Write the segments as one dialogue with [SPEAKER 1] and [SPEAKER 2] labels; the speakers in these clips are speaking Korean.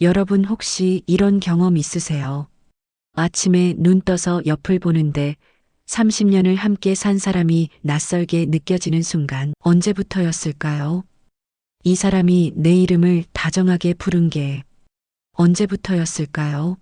[SPEAKER 1] 여러분 혹시 이런 경험 있으세요? 아침에 눈 떠서 옆을 보는데 30년을 함께 산 사람이 낯설게 느껴지는 순간 언제부터였을까요? 이 사람이 내 이름을 다정하게 부른 게 언제부터였을까요?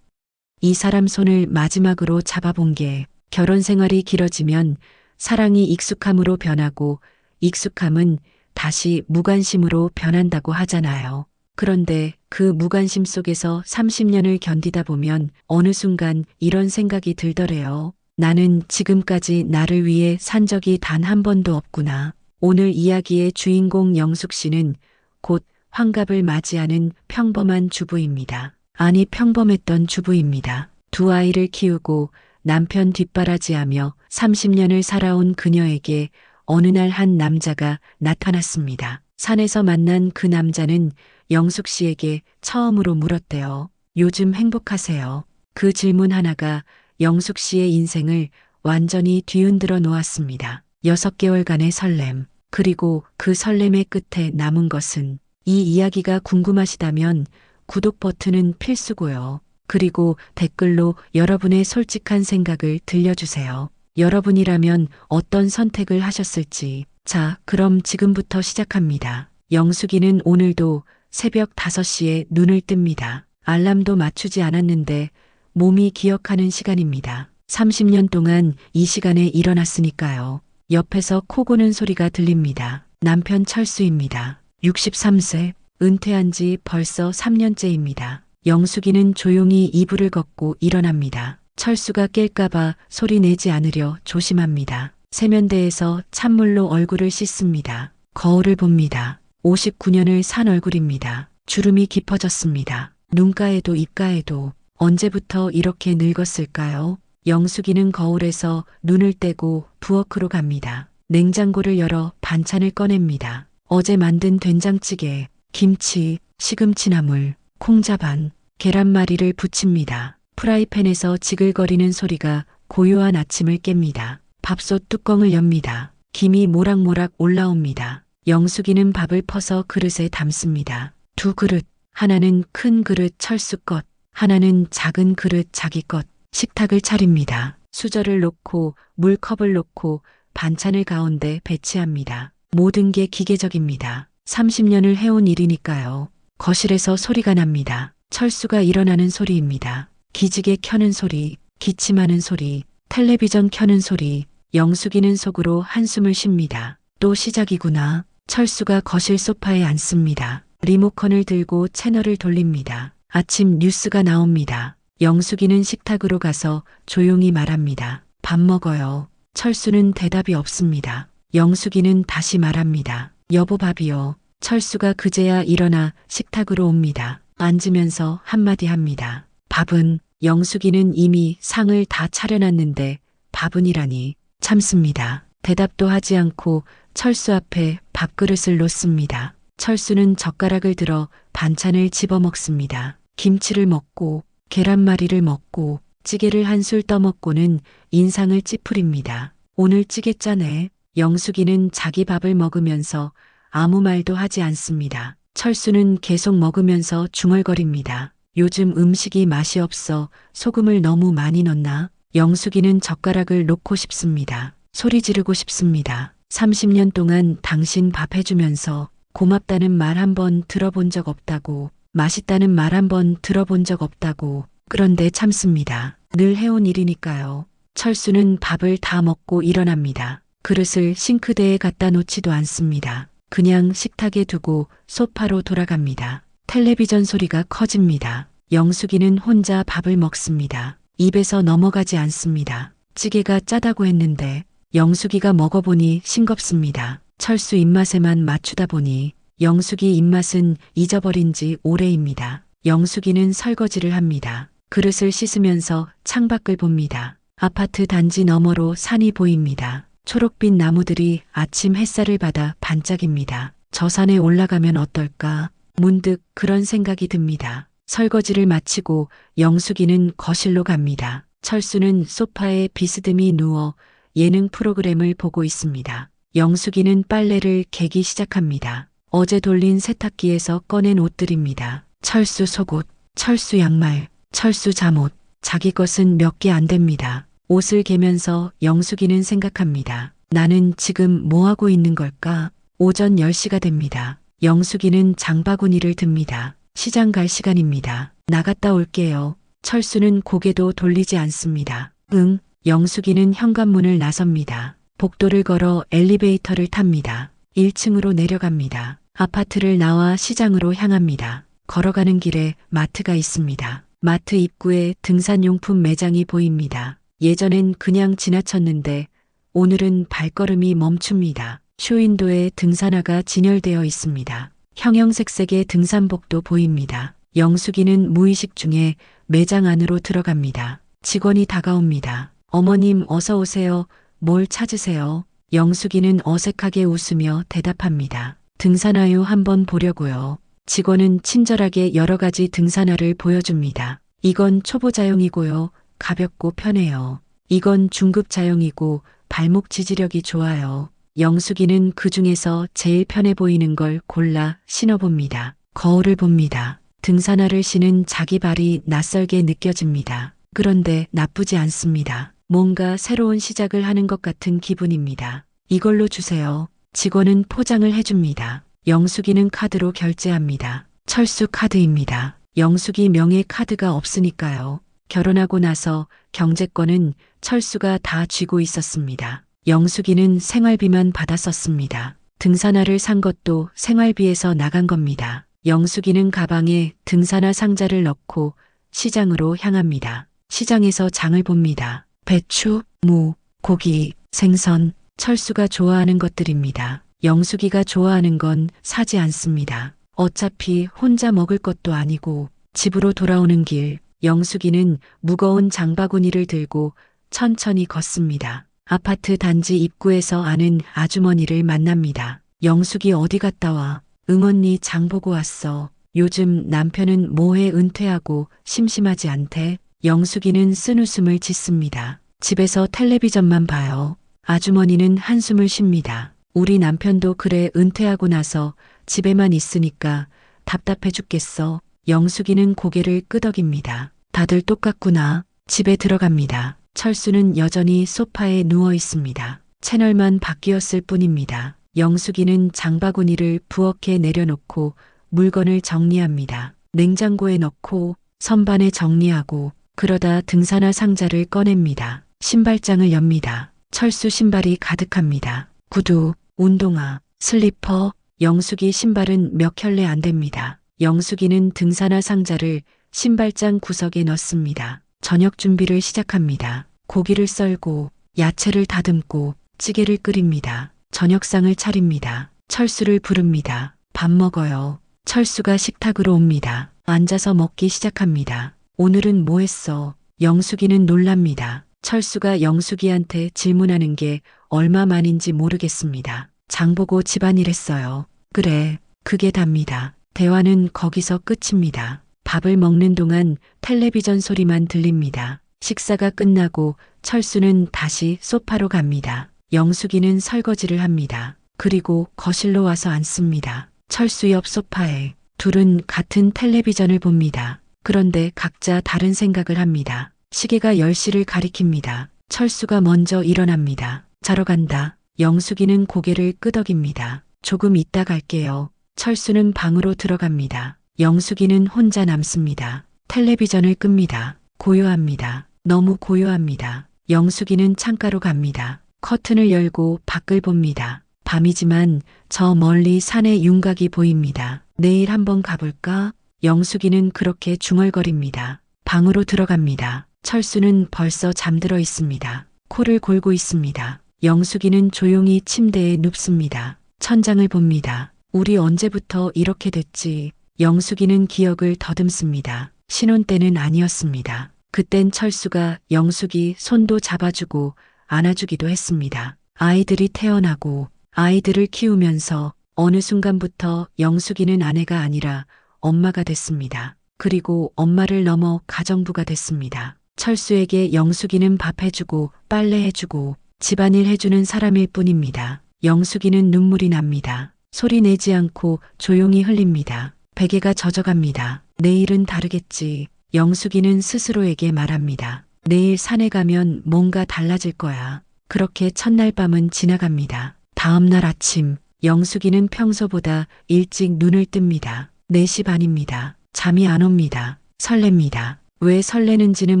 [SPEAKER 1] 이 사람 손을 마지막으로 잡아본 게 결혼 생활이 길어지면 사랑이 익숙함으로 변하고 익숙함은 다시 무관심으로 변한다고 하잖아요. 그런데 그 무관심 속에서 30년을 견디다 보면 어느 순간 이런 생각이 들더래요. 나는 지금까지 나를 위해 산 적이 단 한 번도 없구나. 오늘 이야기의 주인공 영숙 씨는 곧 환갑을 맞이하는 평범한 주부입니다. 아니 평범했던 주부입니다. 두 아이를 키우고 남편 뒷바라지하며 30년을 살아온 그녀에게 어느 날 한 남자가 나타났습니다. 산에서 만난 그 남자는 영숙 씨에게 처음으로 물었대요. 요즘 행복하세요? 그 질문 하나가 영숙 씨의 인생을 완전히 뒤흔들어 놓았습니다. 6개월간의 설렘, 그리고 그 설렘의 끝에 남은 것은 이 이야기가 궁금하시다면 구독 버튼은 필수고요. 그리고 댓글로 여러분의 솔직한 생각을 들려주세요. 여러분이라면 어떤 선택을 하셨을지. 자, 그럼 지금부터 시작합니다. 영숙이는 오늘도 새벽 5시에 눈을 뜹니다. 알람도 맞추지 않았는데 몸이 기억하는 시간입니다. 30년 동안 이 시간에 일어났으니까요. 옆에서 코 고는 소리가 들립니다. 남편 철수입니다. 63세, 은퇴한 지 벌써 3년째입니다. 영숙이는 조용히 이불을 걷고 일어납니다. 철수가 깰까봐 소리 내지 않으려 조심합니다. 세면대에서 찬물로 얼굴을 씻습니다. 거울을 봅니다. 59년을 산 얼굴입니다. 주름이 깊어졌습니다. 눈가에도 입가에도. 언제부터 이렇게 늙었을까요? 영숙이는 거울에서 눈을 떼고 부엌으로 갑니다. 냉장고를 열어 반찬을 꺼냅니다. 어제 만든 된장찌개, 김치, 시금치나물, 콩자반, 계란말이를 부칩니다. 프라이팬에서 지글거리는 소리가 고요한 아침을 깹니다. 밥솥 뚜껑을 엽니다. 김이 모락모락 올라옵니다. 영숙이는 밥을 퍼서 그릇에 담습니다. 두 그릇, 하나는 큰 그릇 철수 것, 하나는 작은 그릇 자기 것. 식탁을 차립니다. 수저를 놓고 물컵을 놓고 반찬을 가운데 배치합니다. 모든 게 기계적입니다. 30년을 해온 일이니까요. 거실에서 소리가 납니다. 철수가 일어나는 소리입니다. 기지개 켜는 소리, 기침하는 소리, 텔레비전 켜는 소리. 영숙이는 속으로 한숨을 쉽니다. 또 시작이구나. 철수가 거실 소파에 앉습니다. 리모컨을 들고 채널을 돌립니다. 아침 뉴스가 나옵니다. 영숙이는 식탁으로 가서 조용히 말합니다. 밥 먹어요. 철수는 대답이 없습니다. 영숙이는 다시 말합니다. 여보 밥이요. 철수가 그제야 일어나 식탁으로 옵니다. 앉으면서 한마디 합니다. 밥은. 영숙이는 이미 상을 다 차려놨는데 밥은이라니. 참습니다. 대답도 하지 않고 철수 앞에 밥그릇을 놓습니다. 철수는 젓가락을 들어 반찬을 집어먹습니다. 김치를 먹고 계란말이를 먹고 찌개를 한술 떠먹고는 인상을 찌푸립니다. 오늘 찌개 짜네. 영숙이는 자기 밥을 먹으면서 아무 말도 하지 않습니다. 철수는 계속 먹으면서 중얼거립니다. 요즘 음식이 맛이 없어 소금을 너무 많이 넣나? 영숙이는 젓가락을 놓고 싶습니다. 소리 지르고 싶습니다. 30년 동안 당신 밥 해주면서 고맙다는 말 한 번 들어본 적 없다고, 맛있다는 말 한 번 들어본 적 없다고. 그런데 참습니다. 늘 해온 일이니까요. 철수는 밥을 다 먹고 일어납니다. 그릇을 싱크대에 갖다 놓지도 않습니다. 그냥 식탁에 두고 소파로 돌아갑니다. 텔레비전 소리가 커집니다. 영숙이는 혼자 밥을 먹습니다. 입에서 넘어가지 않습니다. 찌개가 짜다고 했는데 영숙이가 먹어보니 싱겁습니다. 철수 입맛에만 맞추다 보니 영숙이 입맛은 잊어버린 지 오래입니다. 영숙이는 설거지를 합니다. 그릇을 씻으면서 창밖을 봅니다. 아파트 단지 너머로 산이 보입니다. 초록빛 나무들이 아침 햇살을 받아 반짝입니다. 저 산에 올라가면 어떨까? 문득 그런 생각이 듭니다. 설거지를 마치고 영숙이는 거실로 갑니다. 철수는 소파에 비스듬히 누워 예능 프로그램을 보고 있습니다. 영숙이는 빨래를 개기 시작합니다. 어제 돌린 세탁기에서 꺼낸 옷들입니다. 철수 속옷, 철수 양말, 철수 잠옷, 자기 것은 몇 개 안 됩니다. 옷을 개면서 영숙이는 생각합니다. 나는 지금 뭐 하고 있는 걸까? 오전 10시가 됩니다. 영숙이는 장바구니를 듭니다. 시장 갈 시간입니다. 나갔다 올게요. 철수는 고개도 돌리지 않습니다. 응. 영숙이는 현관문을 나섭니다. 복도를 걸어 엘리베이터를 탑니다. 1층으로 내려갑니다. 아파트를 나와 시장으로 향합니다. 걸어가는 길에 마트가 있습니다. 마트 입구에 등산용품 매장이 보입니다. 예전엔 그냥 지나쳤는데 오늘은 발걸음이 멈춥니다. 쇼윈도에 등산화가 진열되어 있습니다. 형형색색의 등산복도 보입니다. 영숙이는 무의식 중에 매장 안으로 들어갑니다. 직원이 다가옵니다. 어머님 어서 오세요. 뭘 찾으세요? 영숙이는 어색하게 웃으며 대답합니다. 등산화요 한번 보려고요. 직원은 친절하게 여러 가지 등산화를 보여줍니다. 이건 초보자용이고요. 가볍고 편해요. 이건 중급자용이고 발목 지지력이 좋아요. 영숙이는 그 중에서 제일 편해 보이는 걸 골라 신어봅니다. 거울을 봅니다. 등산화를 신은 자기 발이 낯설게 느껴집니다. 그런데 나쁘지 않습니다. 뭔가 새로운 시작을 하는 것 같은 기분입니다. 이걸로 주세요. 직원은 포장을 해줍니다. 영숙이는 카드로 결제합니다. 철수 카드입니다. 영숙이 명의 카드가 없으니까요. 결혼하고 나서 경제권은 철수가 다 쥐고 있었습니다. 영숙이는 생활비만 받아 썼습니다. 등산화를 산 것도 생활비에서 나간 겁니다. 영숙이는 가방에 등산화 상자를 넣고 시장으로 향합니다. 시장에서 장을 봅니다. 배추, 무, 고기, 생선, 철수가 좋아하는 것들입니다. 영숙이가 좋아하는 건 사지 않습니다. 어차피 혼자 먹을 것도 아니고. 집으로 돌아오는 길, 영숙이는 무거운 장바구니를 들고 천천히 걷습니다. 아파트 단지 입구에서 아는 아주머니를 만납니다. 영숙이 어디 갔다 와? 응 언니 장 보고 왔어. 요즘 남편은 뭐해 은퇴하고 심심하지 않대? 영숙이는 쓴웃음을 짓습니다. 집에서 텔레비전만 봐요. 아주머니는 한숨을 쉽니다. 우리 남편도 그래 은퇴하고 나서 집에만 있으니까 답답해 죽겠어. 영숙이는 고개를 끄덕입니다. 다들 똑같구나. 집에 들어갑니다. 철수는 여전히 소파에 누워 있습니다. 채널만 바뀌었을 뿐입니다. 영숙이는 장바구니를 부엌에 내려놓고 물건을 정리합니다. 냉장고에 넣고 선반에 정리하고 그러다 등산화 상자를 꺼냅니다. 신발장을 엽니다. 철수 신발이 가득합니다. 구두, 운동화, 슬리퍼, 영숙이 신발은 몇 켤레 안 됩니다. 영숙이는 등산화 상자를 신발장 구석에 넣습니다. 저녁 준비를 시작합니다. 고기를 썰고 야채를 다듬고 찌개를 끓입니다. 저녁상을 차립니다. 철수를 부릅니다. 밥 먹어요. 철수가 식탁으로 옵니다. 앉아서 먹기 시작합니다. 오늘은 뭐 했어? 영숙이는 놀랍니다. 철수가 영숙이한테 질문하는 게 얼마만인지 모르겠습니다. 장보고 집안일 했어요. 그래, 그게 답니다. 대화는 거기서 끝입니다. 밥을 먹는 동안 텔레비전 소리만 들립니다. 식사가 끝나고 철수는 다시 소파로 갑니다. 영숙이는 설거지를 합니다. 그리고 거실로 와서 앉습니다. 철수 옆 소파에 둘은 같은 텔레비전을 봅니다. 그런데 각자 다른 생각을 합니다. 시계가 10시를 가리킵니다. 철수가 먼저 일어납니다. 자러 간다. 영숙이는 고개를 끄덕입니다. 조금 이따 갈게요. 철수는 방으로 들어갑니다. 영숙이는 혼자 남습니다. 텔레비전을 끕니다. 고요합니다. 너무 고요합니다. 영숙이는 창가로 갑니다. 커튼을 열고 밖을 봅니다. 밤이지만 저 멀리 산의 윤곽이 보입니다. 내일 한번 가볼까? 영숙이는 그렇게 중얼거립니다. 방으로 들어갑니다. 철수는 벌써 잠들어 있습니다. 코를 골고 있습니다. 영숙이는 조용히 침대에 눕습니다. 천장을 봅니다. 우리 언제부터 이렇게 됐지? 영숙이는 기억을 더듬습니다. 신혼 때는 아니었습니다. 그땐 철수가 영숙이 손도 잡아주고 안아주기도 했습니다. 아이들이 태어나고 아이들을 키우면서 어느 순간부터 영숙이는 아내가 아니라 엄마가 됐습니다. 그리고 엄마를 넘어 가정부가 됐습니다. 철수에게 영숙이는 밥 해주고 빨래 해주고 집안일 해주는 사람일 뿐입니다. 영숙이는 눈물이 납니다. 소리 내지 않고 조용히 흘립니다. 베개가 젖어갑니다. 내일은 다르겠지. 영숙이는 스스로에게 말합니다. 내일 산에 가면 뭔가 달라질 거야. 그렇게 첫날 밤은 지나갑니다. 다음날 아침, 영숙이는 평소보다 일찍 눈을 뜹니다. 4시 반입니다. 잠이 안 옵니다. 설렙니다. 왜 설레는지는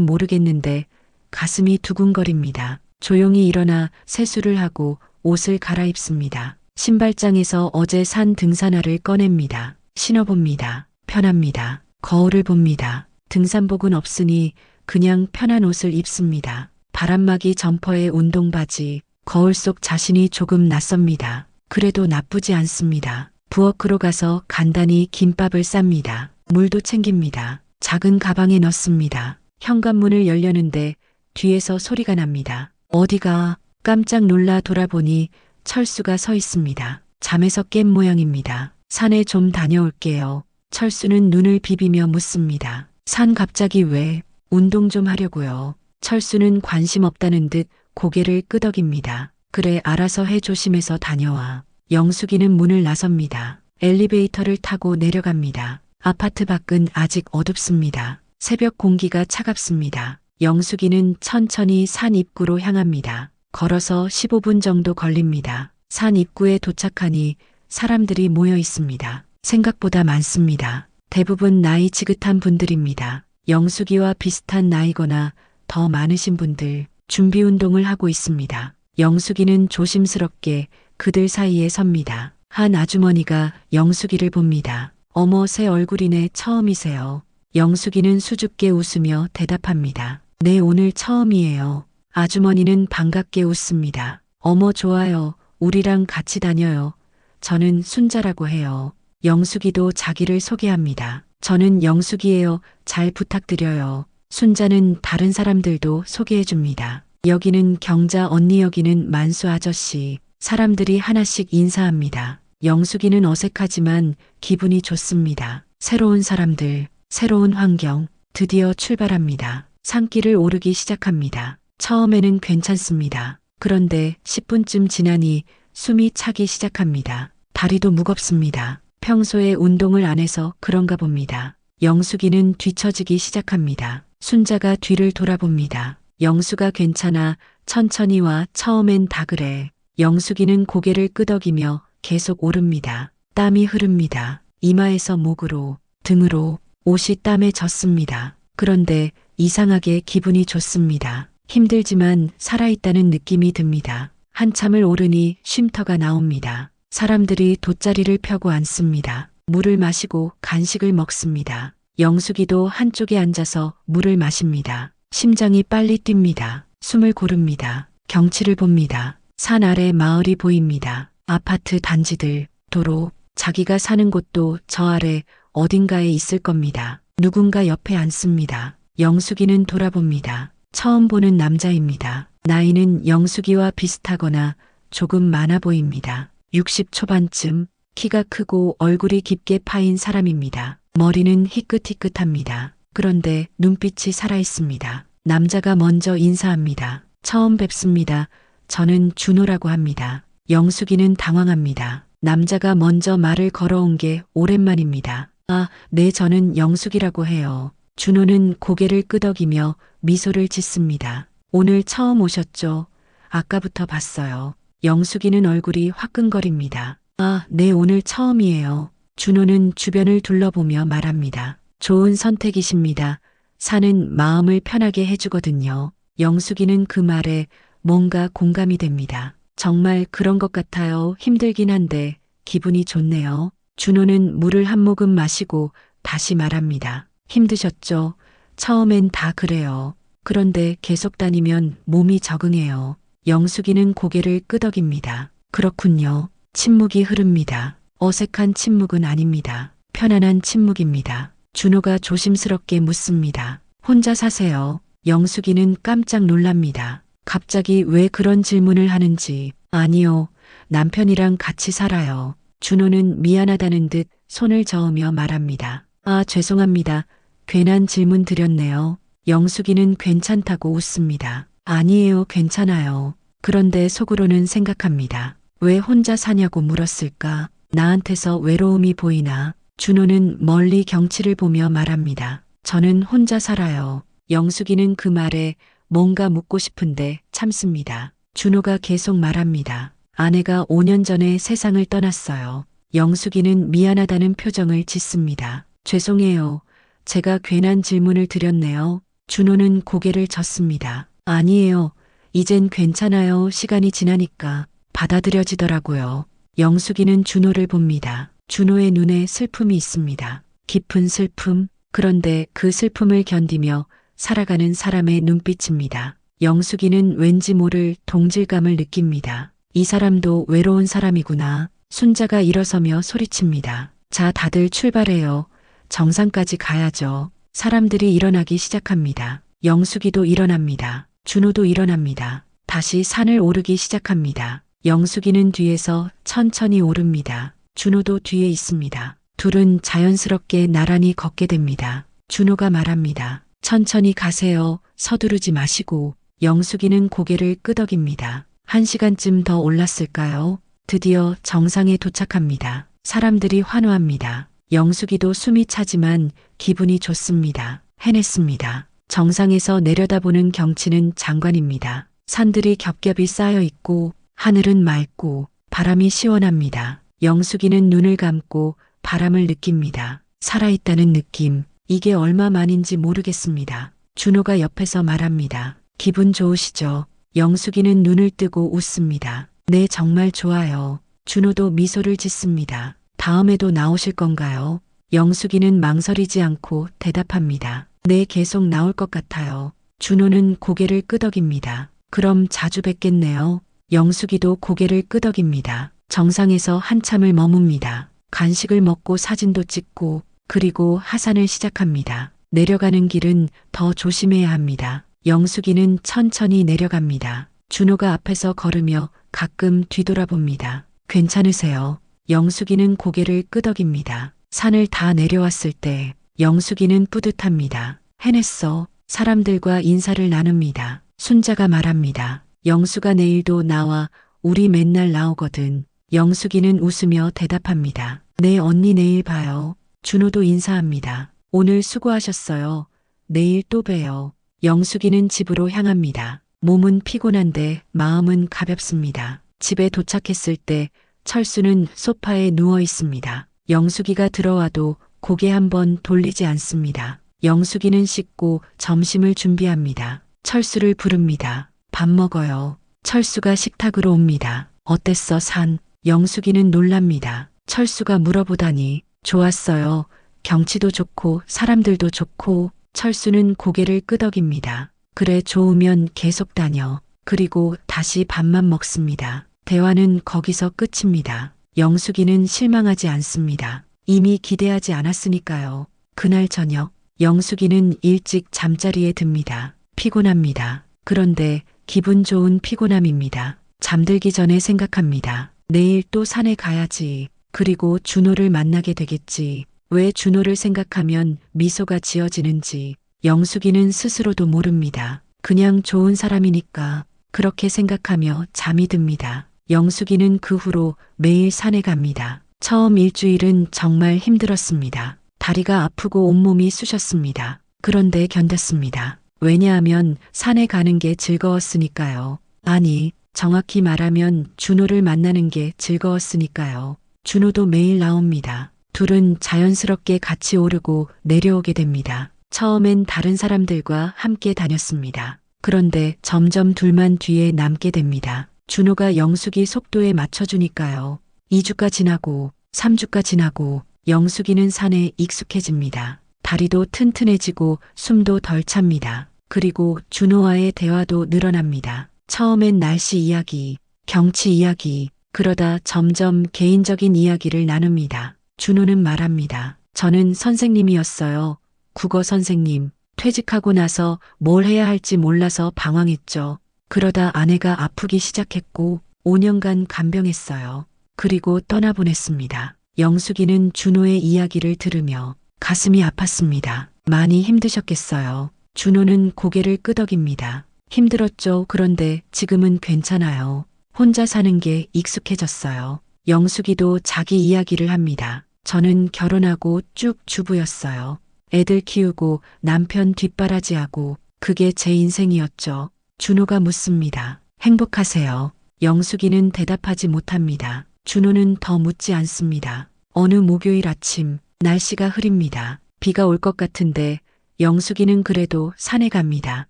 [SPEAKER 1] 모르겠는데 가슴이 두근거립니다. 조용히 일어나 세수를 하고 옷을 갈아입습니다. 신발장에서 어제 산 등산화를 꺼냅니다. 신어봅니다. 편합니다. 거울을 봅니다. 등산복은 없으니 그냥 편한 옷을 입습니다. 바람막이 점퍼에 운동바지, 거울 속 자신이 조금 낯섭니다. 그래도 나쁘지 않습니다. 부엌으로 가서 간단히 김밥을 쌉니다. 물도 챙깁니다. 작은 가방에 넣습니다. 현관문을 열려는데 뒤에서 소리가 납니다. 어디가? 깜짝 놀라 돌아보니 철수가 서 있습니다. 잠에서 깬 모양입니다. 산에 좀 다녀올게요. 철수는 눈을 비비며 묻습니다. 산 갑자기 왜? 운동 좀 하려고요. 철수는 관심 없다는 듯 고개를 끄덕입니다. 그래 알아서 해 조심해서 다녀와. 영숙이는 문을 나섭니다. 엘리베이터를 타고 내려갑니다. 아파트 밖은 아직 어둡습니다. 새벽 공기가 차갑습니다. 영숙이는 천천히 산 입구로 향합니다. 걸어서 15분 정도 걸립니다. 산 입구에 도착하니 사람들이 모여 있습니다. 생각보다 많습니다. 대부분 나이 지긋한 분들입니다. 영숙이와 비슷한 나이거나 더 많으신 분들 준비 운동을 하고 있습니다. 영숙이는 조심스럽게 그들 사이에 섭니다. 한 아주머니가 영숙이를 봅니다. 어머 새 얼굴이네 처음이세요. 영숙이는 수줍게 웃으며 대답합니다. 네 오늘 처음이에요. 아주머니는 반갑게 웃습니다. 어머 좋아요. 우리랑 같이 다녀요. 저는 순자라고 해요. 영숙이도 자기를 소개합니다. 저는 영숙이에요. 잘 부탁드려요. 순자는 다른 사람들도 소개해 줍니다. 여기는 경자 언니 여기는 만수 아저씨. 사람들이 하나씩 인사합니다. 영숙이는 어색하지만 기분이 좋습니다. 새로운 사람들, 새로운 환경, 드디어 출발합니다. 산길을 오르기 시작합니다. 처음에는 괜찮습니다. 그런데 10분쯤 지나니 숨이 차기 시작합니다. 다리도 무겁습니다. 평소에 운동을 안 해서 그런가 봅니다. 영숙이는 뒤처지기 시작합니다. 순자가 뒤를 돌아봅니다. 영수가 괜찮아 천천히 와 처음엔 다 그래. 영숙이는 고개를 끄덕이며 계속 오릅니다. 땀이 흐릅니다. 이마에서 목으로, 등으로 옷이 땀에 젖습니다. 그런데 이상하게 기분이 좋습니다. 힘들지만 살아있다는 느낌이 듭니다. 한참을 오르니 쉼터가 나옵니다. 사람들이 돗자리를 펴고 앉습니다. 물을 마시고 간식을 먹습니다. 영숙이도 한쪽에 앉아서 물을 마십니다. 심장이 빨리 뜁니다. 숨을 고릅니다. 경치를 봅니다. 산 아래 마을이 보입니다. 아파트 단지들, 도로, 자기가 사는 곳도 저 아래 어딘가에 있을 겁니다. 누군가 옆에 앉습니다. 영숙이는 돌아봅니다. 처음 보는 남자입니다. 나이는 영숙이와 비슷하거나 조금 많아 보입니다. 60 초반쯤, 키가 크고 얼굴이 깊게 파인 사람입니다. 머리는 희끗희끗합니다. 그런데 눈빛이 살아있습니다. 남자가 먼저 인사합니다. 처음 뵙습니다. 저는 준호라고 합니다. 영숙이는 당황합니다. 남자가 먼저 말을 걸어온 게 오랜만입니다. 아, 네, 저는 영숙이라고 해요. 준호는 고개를 끄덕이며 미소를 짓습니다. 오늘 처음 오셨죠? 아까부터 봤어요. 영숙이는 얼굴이 화끈거립니다. 아, 네, 오늘 처음이에요. 준호는 주변을 둘러보며 말합니다. 좋은 선택이십니다. 산은 마음을 편하게 해주거든요. 영숙이는 그 말에 뭔가 공감이 됩니다. 정말 그런 것 같아요. 힘들긴 한데 기분이 좋네요. 준호는 물을 한 모금 마시고 다시 말합니다. 힘드셨죠? 처음엔 다 그래요. 그런데 계속 다니면 몸이 적응해요. 영숙이는 고개를 끄덕입니다. 그렇군요. 침묵이 흐릅니다. 어색한 침묵은 아닙니다. 편안한 침묵입니다. 준호가 조심스럽게 묻습니다. 혼자 사세요? 영숙이는 깜짝 놀랍니다. 갑자기 왜 그런 질문을 하는지. 아니요. 남편이랑 같이 살아요. 준호는 미안하다는 듯 손을 저으며 말합니다. 아, 죄송합니다. 괜한 질문 드렸네요. 영숙이는 괜찮다고 웃습니다. 아니에요, 괜찮아요. 그런데 속으로는 생각합니다. 왜 혼자 사냐고 물었을까? 나한테서 외로움이 보이나? 준호는 멀리 경치를 보며 말합니다. 저는 혼자 살아요. 영숙이는 그 말에 뭔가 묻고 싶은데 참습니다. 준호가 계속 말합니다. 아내가 5년 전에 세상을 떠났어요. 영숙이는 미안하다는 표정을 짓습니다. 죄송해요. 제가 괜한 질문을 드렸네요. 준호는 고개를 젓습니다. 아니에요. 이젠 괜찮아요. 시간이 지나니까 받아들여지더라고요. 영숙이는 준호를 봅니다. 준호의 눈에 슬픔이 있습니다. 깊은 슬픔. 그런데 그 슬픔을 견디며 살아가는 사람의 눈빛입니다. 영숙이는 왠지 모를 동질감을 느낍니다. 이 사람도 외로운 사람이구나. 순자가 일어서며 소리칩니다. 자, 다들 출발해요. 정상까지 가야죠. 사람들이 일어나기 시작합니다. 영숙이도 일어납니다. 준호도 일어납니다. 다시 산을 오르기 시작합니다. 영숙이는 뒤에서 천천히 오릅니다. 준호도 뒤에 있습니다. 둘은 자연스럽게 나란히 걷게 됩니다. 준호가 말합니다. 천천히 가세요. 서두르지 마시고. 영숙이는 고개를 끄덕입니다. 1시간쯤 더 올랐을까요? 드디어 정상에 도착합니다. 사람들이 환호합니다. 영숙이도 숨이 차지만 기분이 좋습니다. 해냈습니다. 정상에서 내려다보는 경치는 장관입니다. 산들이 겹겹이 쌓여 있고 하늘은 맑고 바람이 시원합니다. 영숙이는 눈을 감고 바람을 느낍니다. 살아있다는 느낌. 이게 얼마만인지 모르겠습니다. 준호가 옆에서 말합니다. 기분 좋으시죠? 영숙이는 눈을 뜨고 웃습니다. 네, 정말 좋아요. 준호도 미소를 짓습니다. 다음에도 나오실 건가요? 영숙이는 망설이지 않고 대답합니다. 네, 계속 나올 것 같아요. 준호는 고개를 끄덕입니다. 그럼 자주 뵙겠네요. 영숙이도 고개를 끄덕입니다. 정상에서 한참을 머뭅니다. 간식을 먹고 사진도 찍고 그리고 하산을 시작합니다. 내려가는 길은 더 조심해야 합니다. 영숙이는 천천히 내려갑니다. 준호가 앞에서 걸으며 가끔 뒤돌아봅니다. 괜찮으세요? 영숙이는 고개를 끄덕입니다. 산을 다 내려왔을 때 영숙이는 뿌듯합니다. 해냈어. 사람들과 인사를 나눕니다. 순자가 말합니다. 영수가 내일도 나와. 우리 맨날 나오거든. 영숙이는 웃으며 대답합니다. 네, 언니 내일 봐요. 준호도 인사합니다. 오늘 수고하셨어요. 내일 또 봬요. 영숙이는 집으로 향합니다. 몸은 피곤한데 마음은 가볍습니다. 집에 도착했을 때 철수는 소파에 누워 있습니다. 영숙이가 들어와도 고개 한번 돌리지 않습니다. 영숙이는 씻고 점심을 준비합니다. 철수를 부릅니다. 밥 먹어요. 철수가 식탁으로 옵니다. 어땠어, 산? 영숙이는 놀랍니다. 철수가 물어보다니. 좋았어요. 경치도 좋고 사람들도 좋고. 철수는 고개를 끄덕입니다. 그래, 좋으면 계속 다녀. 그리고 다시 밥만 먹습니다. 대화는 거기서 끝입니다. 영숙이는 실망하지 않습니다. 이미 기대하지 않았으니까요. 그날 저녁, 영숙이는 일찍 잠자리에 듭니다. 피곤합니다. 그런데 기분 좋은 피곤함입니다. 잠들기 전에 생각합니다. 내일 또 산에 가야지. 그리고 준호를 만나게 되겠지. 왜 준호를 생각하면 미소가 지어지는지 영숙이는 스스로도 모릅니다. 그냥 좋은 사람이니까 그렇게 생각하며 잠이 듭니다. 영숙이는 그 후로 매일 산에 갑니다. 처음 일주일은 정말 힘들었습니다. 다리가 아프고 온몸이 쑤셨습니다. 그런데 견뎠습니다. 왜냐하면 산에 가는 게 즐거웠으니까요. 아니, 정확히 말하면 준호를 만나는 게 즐거웠으니까요. 준호도 매일 나옵니다. 둘은 자연스럽게 같이 오르고 내려오게 됩니다. 처음엔 다른 사람들과 함께 다녔습니다. 그런데 점점 둘만 뒤에 남게 됩니다. 준호가 영숙이 속도에 맞춰주니까요. 2주가 지나고 3주가 지나고 영숙이는 산에 익숙해집니다. 다리도 튼튼해지고 숨도 덜 찹니다. 그리고 준호와의 대화도 늘어납니다. 처음엔 날씨 이야기, 경치 이야기, 그러다 점점 개인적인 이야기를 나눕니다. 준호는 말합니다. 저는 선생님이었어요. 국어 선생님. 퇴직하고 나서 뭘 해야 할지 몰라서 방황했죠. 그러다 아내가 아프기 시작했고 5년간 간병했어요. 그리고 떠나보냈습니다. 영숙이는 준호의 이야기를 들으며 가슴이 아팠습니다. 많이 힘드셨겠어요. 준호는 고개를 끄덕입니다. 힘들었죠. 그런데 지금은 괜찮아요. 혼자 사는 게 익숙해졌어요. 영숙이도 자기 이야기를 합니다. 저는 결혼하고 쭉 주부였어요. 애들 키우고 남편 뒷바라지하고 그게 제 인생이었죠. 준호가 묻습니다. 행복하세요? 영숙이는 대답하지 못합니다. 준호는 더 묻지 않습니다. 어느 목요일 아침 날씨가 흐립니다. 비가 올 것 같은데 영숙이는 그래도 산에 갑니다.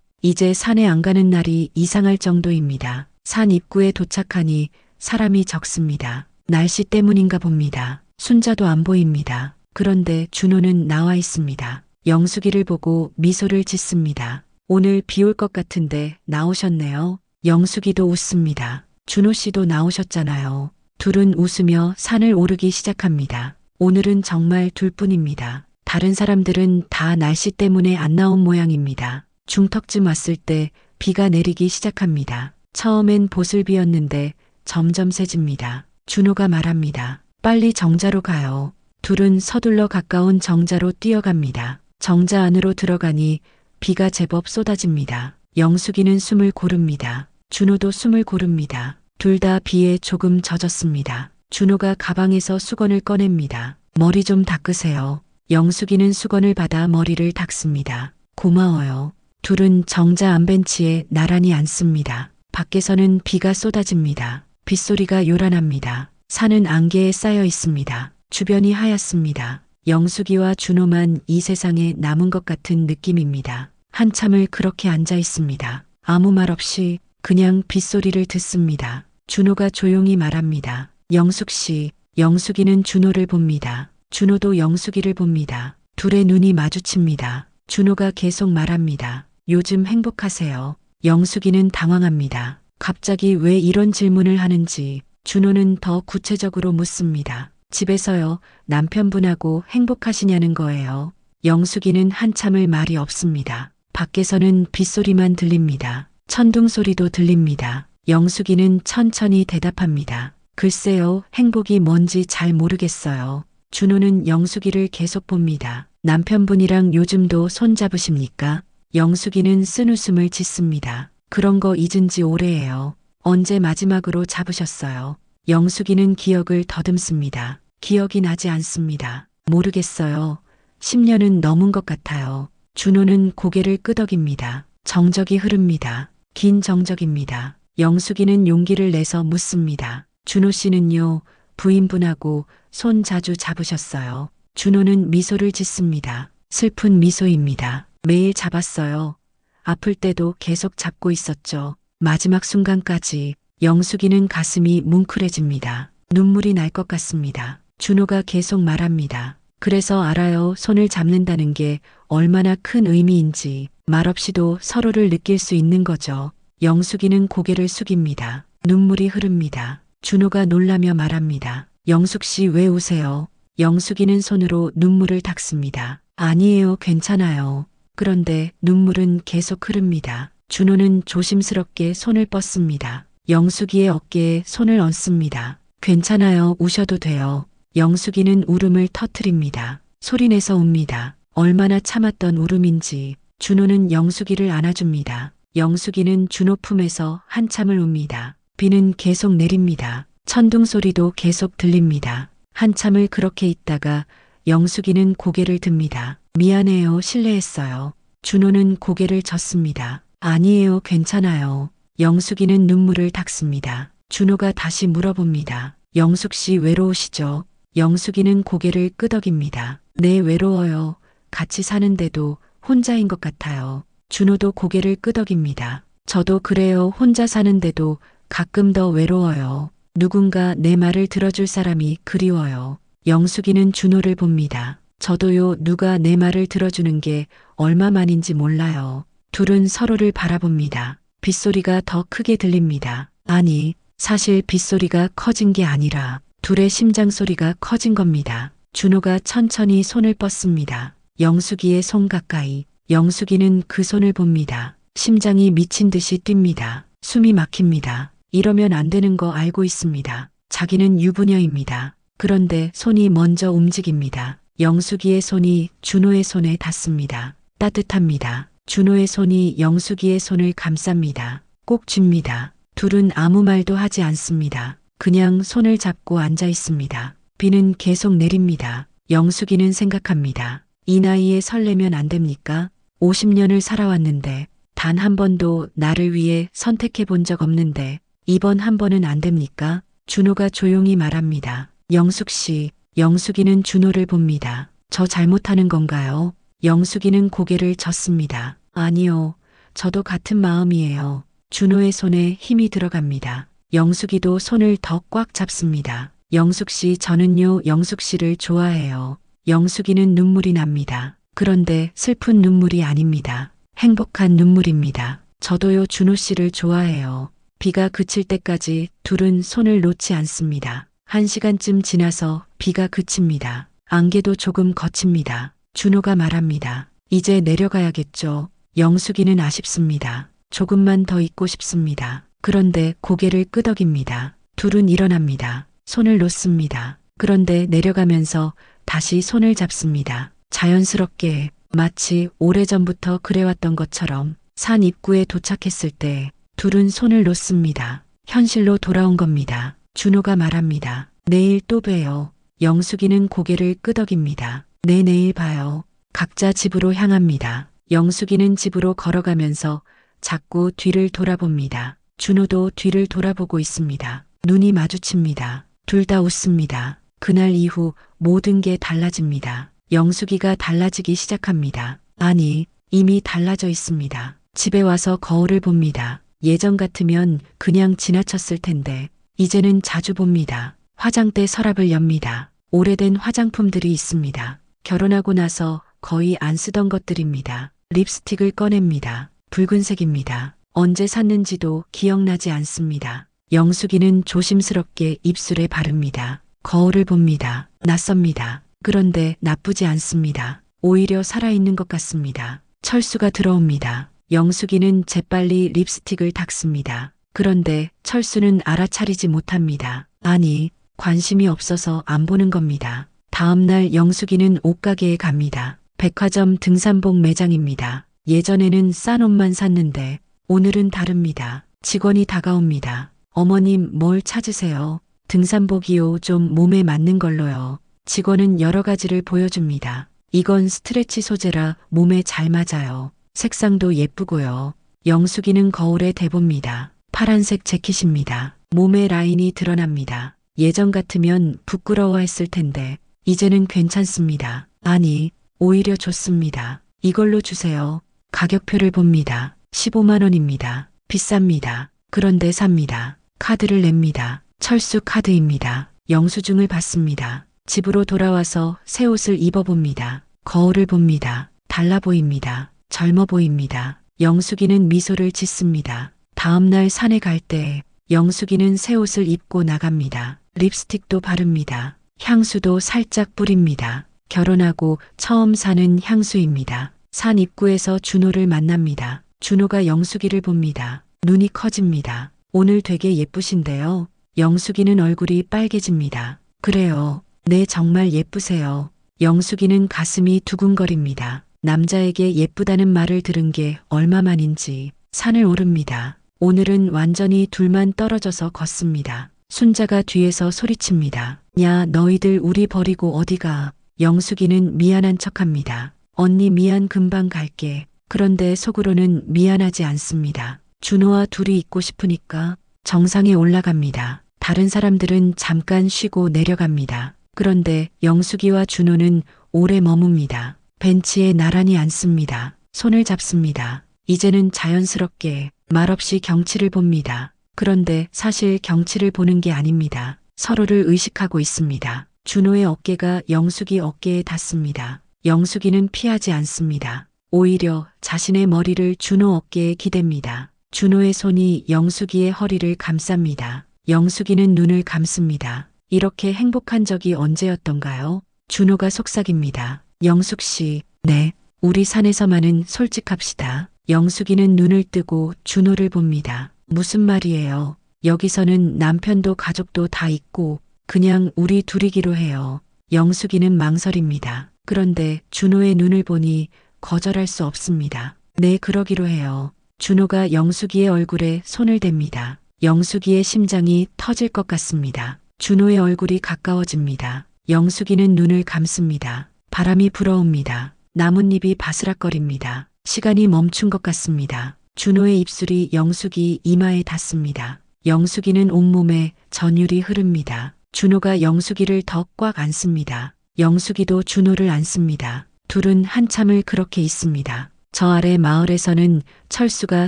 [SPEAKER 1] 이제 산에 안 가는 날이 이상할 정도입니다. 산 입구에 도착하니 사람이 적습니다. 날씨 때문인가 봅니다. 순자도 안 보입니다. 그런데 준호는 나와 있습니다. 영숙이를 보고 미소를 짓습니다. 오늘 비 올 것 같은데 나오셨네요. 영숙이도 웃습니다. 준호 씨도 나오셨잖아요. 둘은 웃으며 산을 오르기 시작합니다. 오늘은 정말 둘뿐입니다. 다른 사람들은 다 날씨 때문에 안 나온 모양입니다. 중턱쯤 왔을 때 비가 내리기 시작합니다. 처음엔 보슬비였는데 점점 세집니다. 준호가 말합니다. 빨리 정자로 가요. 둘은 서둘러 가까운 정자로 뛰어갑니다. 정자 안으로 들어가니 비가 제법 쏟아집니다. 영숙이는 숨을 고릅니다. 준호도 숨을 고릅니다. 둘 다 비에 조금 젖었습니다. 준호가 가방에서 수건을 꺼냅니다. 머리 좀 닦으세요. 영숙이는 수건을 받아 머리를 닦습니다. 고마워요. 둘은 정자 안벤치에 나란히 앉습니다. 밖에서는 비가 쏟아집니다. 빗소리가 요란합니다. 산은 안개에 쌓여 있습니다. 주변이 하얗습니다. 영숙이와 준호만 이 세상에 남은 것 같은 느낌입니다. 한참을 그렇게 앉아 있습니다. 아무 말 없이 그냥 빗소리를 듣습니다. 준호가 조용히 말합니다. 영숙 씨. 영숙이는 준호를 봅니다. 준호도 영숙이를 봅니다. 둘의 눈이 마주칩니다. 준호가 계속 말합니다. 요즘 행복하세요? 영숙이는 당황합니다. 갑자기 왜 이런 질문을 하는지. 준호는 더 구체적으로 묻습니다. 집에서요, 남편분하고 행복하시냐는 거예요. 영숙이는 한참을 말이 없습니다. 밖에서는 빗소리만 들립니다. 천둥 소리도 들립니다. 영숙이는 천천히 대답합니다. 글쎄요, 행복이 뭔지 잘 모르겠어요. 준호는 영숙이를 계속 봅니다. 남편분이랑 요즘도 손 잡으십니까? 영숙이는 쓴웃음을 짓습니다. 그런 거 잊은 지 오래예요. 언제 마지막으로 잡으셨어요? 영숙이는 기억을 더듬습니다. 기억이 나지 않습니다. 모르겠어요. 10년은 넘은 것 같아요. 준호는 고개를 끄덕입니다. 정적이 흐릅니다. 긴 정적입니다. 영숙이는 용기를 내서 묻습니다. 준호 씨는요, 부인분하고 손 자주 잡으셨어요? 준호는 미소를 짓습니다. 슬픈 미소입니다. 매일 잡았어요. 아플 때도 계속 잡고 있었죠. 마지막 순간까지. 영숙이는 가슴이 뭉클해집니다. 눈물이 날 것 같습니다. 준호가 계속 말합니다. 그래서 알아요. 손을 잡는다는 게 얼마나 큰 의미인지. 말없이도 서로를 느낄 수 있는 거죠. 영숙이는 고개를 숙입니다. 눈물이 흐릅니다. 준호가 놀라며 말합니다. 영숙 씨 왜 우세요? 영숙이는 손으로 눈물을 닦습니다. 아니에요, 괜찮아요. 그런데 눈물은 계속 흐릅니다. 준호는 조심스럽게 손을 뻗습니다. 영숙이의 어깨에 손을 얹습니다. 괜찮아요, 우셔도 돼요. 영숙이는 울음을 터뜨립니다. 소리내서 웁니다. 얼마나 참았던 울음인지. 준호는 영숙이를 안아줍니다. 영숙이는 준호 품에서 한참을 웁니다. 비는 계속 내립니다. 천둥 소리도 계속 들립니다. 한참을 그렇게 있다가 영숙이는 고개를 듭니다. 미안해요, 실례했어요. 준호는 고개를 젓습니다. 아니에요, 괜찮아요. 영숙이는 눈물을 닦습니다. 준호가 다시 물어봅니다. 영숙 씨 외로우시죠? 영숙이는 고개를 끄덕입니다. 네, 외로워요. 같이 사는데도 혼자인 것 같아요. 준호도 고개를 끄덕입니다. 저도 그래요. 혼자 사는데도 가끔 더 외로워요. 누군가 내 말을 들어줄 사람이 그리워요. 영숙이는 준호를 봅니다. 저도요, 누가 내 말을 들어주는 게 얼마만인지 몰라요. 둘은 서로를 바라봅니다. 빗소리가 더 크게 들립니다. 아니, 사실 빗소리가 커진 게 아니라 둘의 심장 소리가 커진 겁니다. 준호가 천천히 손을 뻗습니다. 영숙이의 손 가까이. 영숙이는 그 손을 봅니다. 심장이 미친 듯이 뜁니다. 숨이 막힙니다. 이러면 안 되는 거 알고 있습니다. 자기는 유부녀입니다. 그런데 손이 먼저 움직입니다. 영숙이의 손이 준호의 손에 닿습니다. 따뜻합니다. 준호의 손이 영숙이의 손을 감쌉니다. 꼭 쥡니다. 둘은 아무 말도 하지 않습니다. 그냥 손을 잡고 앉아 있습니다. 비는 계속 내립니다. 영숙이는 생각합니다. 이 나이에 설레면 안 됩니까? 50년을 살아왔는데 단 한 번도 나를 위해 선택해 본 적 없는데 이번 한 번은 안 됩니까? 준호가 조용히 말합니다. 영숙 씨, 영숙이는 준호를 봅니다. 저 잘못하는 건가요? 영숙이는 고개를 젓습니다. 아니요, 저도 같은 마음이에요. 준호의 손에 힘이 들어갑니다. 영숙이도 손을 더 꽉 잡습니다. 영숙 씨, 저는요, 영숙 씨를 좋아해요. 영숙이는 눈물이 납니다. 그런데 슬픈 눈물이 아닙니다. 행복한 눈물입니다. 저도요, 준호 씨를 좋아해요. 비가 그칠 때까지 둘은 손을 놓지 않습니다. 1시간쯤 지나서 비가 그칩니다. 안개도 조금 거칩니다. 준호가 말합니다. 이제 내려가야겠죠. 영숙이는 아쉽습니다. 조금만 더 있고 싶습니다. 그런데 고개를 끄덕입니다. 둘은 일어납니다. 손을 놓습니다. 그런데 내려가면서 다시 손을 잡습니다. 자연스럽게 마치 오래전부터 그래왔던 것처럼 산 입구에 도착했을 때 둘은 손을 놓습니다. 현실로 돌아온 겁니다. 준호가 말합니다. 내일 또 봬요. 영숙이는 고개를 끄덕입니다. 네, 내일 봐요. 각자 집으로 향합니다. 영숙이는 집으로 걸어가면서 자꾸 뒤를 돌아봅니다. 준호도 뒤를 돌아보고 있습니다. 눈이 마주칩니다. 둘 다 웃습니다. 그날 이후 모든 게 달라집니다. 영숙이가 달라지기 시작합니다. 아니, 이미 달라져 있습니다. 집에 와서 거울을 봅니다. 예전 같으면 그냥 지나쳤을 텐데 이제는 자주 봅니다. 화장대 서랍을 엽니다. 오래된 화장품들이 있습니다. 결혼하고 나서 거의 안 쓰던 것들입니다. 립스틱을 꺼냅니다. 붉은색입니다. 언제 샀는지도 기억나지 않습니다. 영숙이는 조심스럽게 입술에 바릅니다. 거울을 봅니다. 낯섭니다. 그런데 나쁘지 않습니다. 오히려 살아있는 것 같습니다. 철수가 들어옵니다. 영숙이는 재빨리 립스틱을 닦습니다. 그런데 철수는 알아차리지 못합니다. 아니, 관심이 없어서 안 보는 겁니다. 다음 날 영숙이는 옷가게에 갑니다. 백화점 등산복 매장입니다. 예전에는 싼 옷만 샀는데 오늘은 다릅니다. 직원이 다가옵니다. 어머님, 뭘 찾으세요? 등산복이요, 좀 몸에 맞는 걸로요. 직원은 여러 가지를 보여줍니다. 이건 스트레치 소재라 몸에 잘 맞아요. 색상도 예쁘고요. 영숙이는 거울에 대봅니다. 파란색 재킷입니다. 몸의 라인이 드러납니다. 예전 같으면 부끄러워했을 텐데 이제는 괜찮습니다. 아니, 오히려 좋습니다. 이걸로 주세요. 가격표를 봅니다. 15만 원입니다. 비쌉니다. 그런데 삽니다. 카드를 냅니다. 철수 카드입니다. 영수증을 받습니다. 집으로 돌아와서 새 옷을 입어봅니다. 거울을 봅니다. 달라 보입니다. 젊어 보입니다. 영숙이는 미소를 짓습니다. 다음 날 산에 갈 때 영숙이는 새 옷을 입고 나갑니다. 립스틱도 바릅니다. 향수도 살짝 뿌립니다. 결혼하고 처음 사는 향수입니다. 산 입구에서 준호를 만납니다. 준호가 영숙이를 봅니다. 눈이 커집니다. 오늘 되게 예쁘신데요. 영숙이는 얼굴이 빨개집니다. 그래요. 네, 정말 예쁘세요. 영숙이는 가슴이 두근거립니다. 남자에게 예쁘다는 말을 들은 게 얼마만인지 산을 오릅니다. 오늘은 완전히 둘만 떨어져서 걷습니다. 순자가 뒤에서 소리칩니다. 야, 너희들 우리 버리고 어디가? 영숙이는 미안한 척합니다. 언니 미안, 금방 갈게. 그런데 속으로는 미안하지 않습니다. 준호와 둘이 있고 싶으니까 정상에 올라갑니다. 다른 사람들은 잠깐 쉬고 내려갑니다. 그런데 영숙이와 준호는 오래 머뭅니다. 벤치에 나란히 앉습니다. 손을 잡습니다. 이제는 자연스럽게 말없이 경치를 봅니다. 그런데 사실 경치를 보는 게 아닙니다. 서로를 의식하고 있습니다. 준호의 어깨가 영숙이 어깨에 닿습니다. 영숙이는 피하지 않습니다. 오히려 자신의 머리를 준호 어깨에 기댑니다. 준호의 손이 영숙이의 허리를 감쌉니다. 영숙이는 눈을 감습니다. 이렇게 행복한 적이 언제였던가요? 준호가 속삭입니다. 영숙 씨, 네, 우리 산에서만은 솔직합시다. 영숙이는 눈을 뜨고 준호를 봅니다. 무슨 말이에요? 여기서는 남편도 가족도 다 있고 그냥 우리 둘이기로 해요. 영숙이는 망설입니다. 그런데 준호의 눈을 보니 거절할 수 없습니다. 네, 그러기로 해요. 준호가 영숙이의 얼굴에 손을 댑니다. 영숙이의 심장이 터질 것 같습니다. 준호의 얼굴이 가까워집니다. 영숙이는 눈을 감습니다. 바람이 불어옵니다. 나뭇잎이 바스락거립니다. 시간이 멈춘 것 같습니다. 준호의 입술이 영숙이 이마에 닿습니다. 영숙이는 온몸에 전율이 흐릅니다. 준호가 영숙이를 더 꽉 안습니다. 영숙이도 준호를 안습니다. 둘은 한참을 그렇게 있습니다. 저 아래 마을에서는 철수가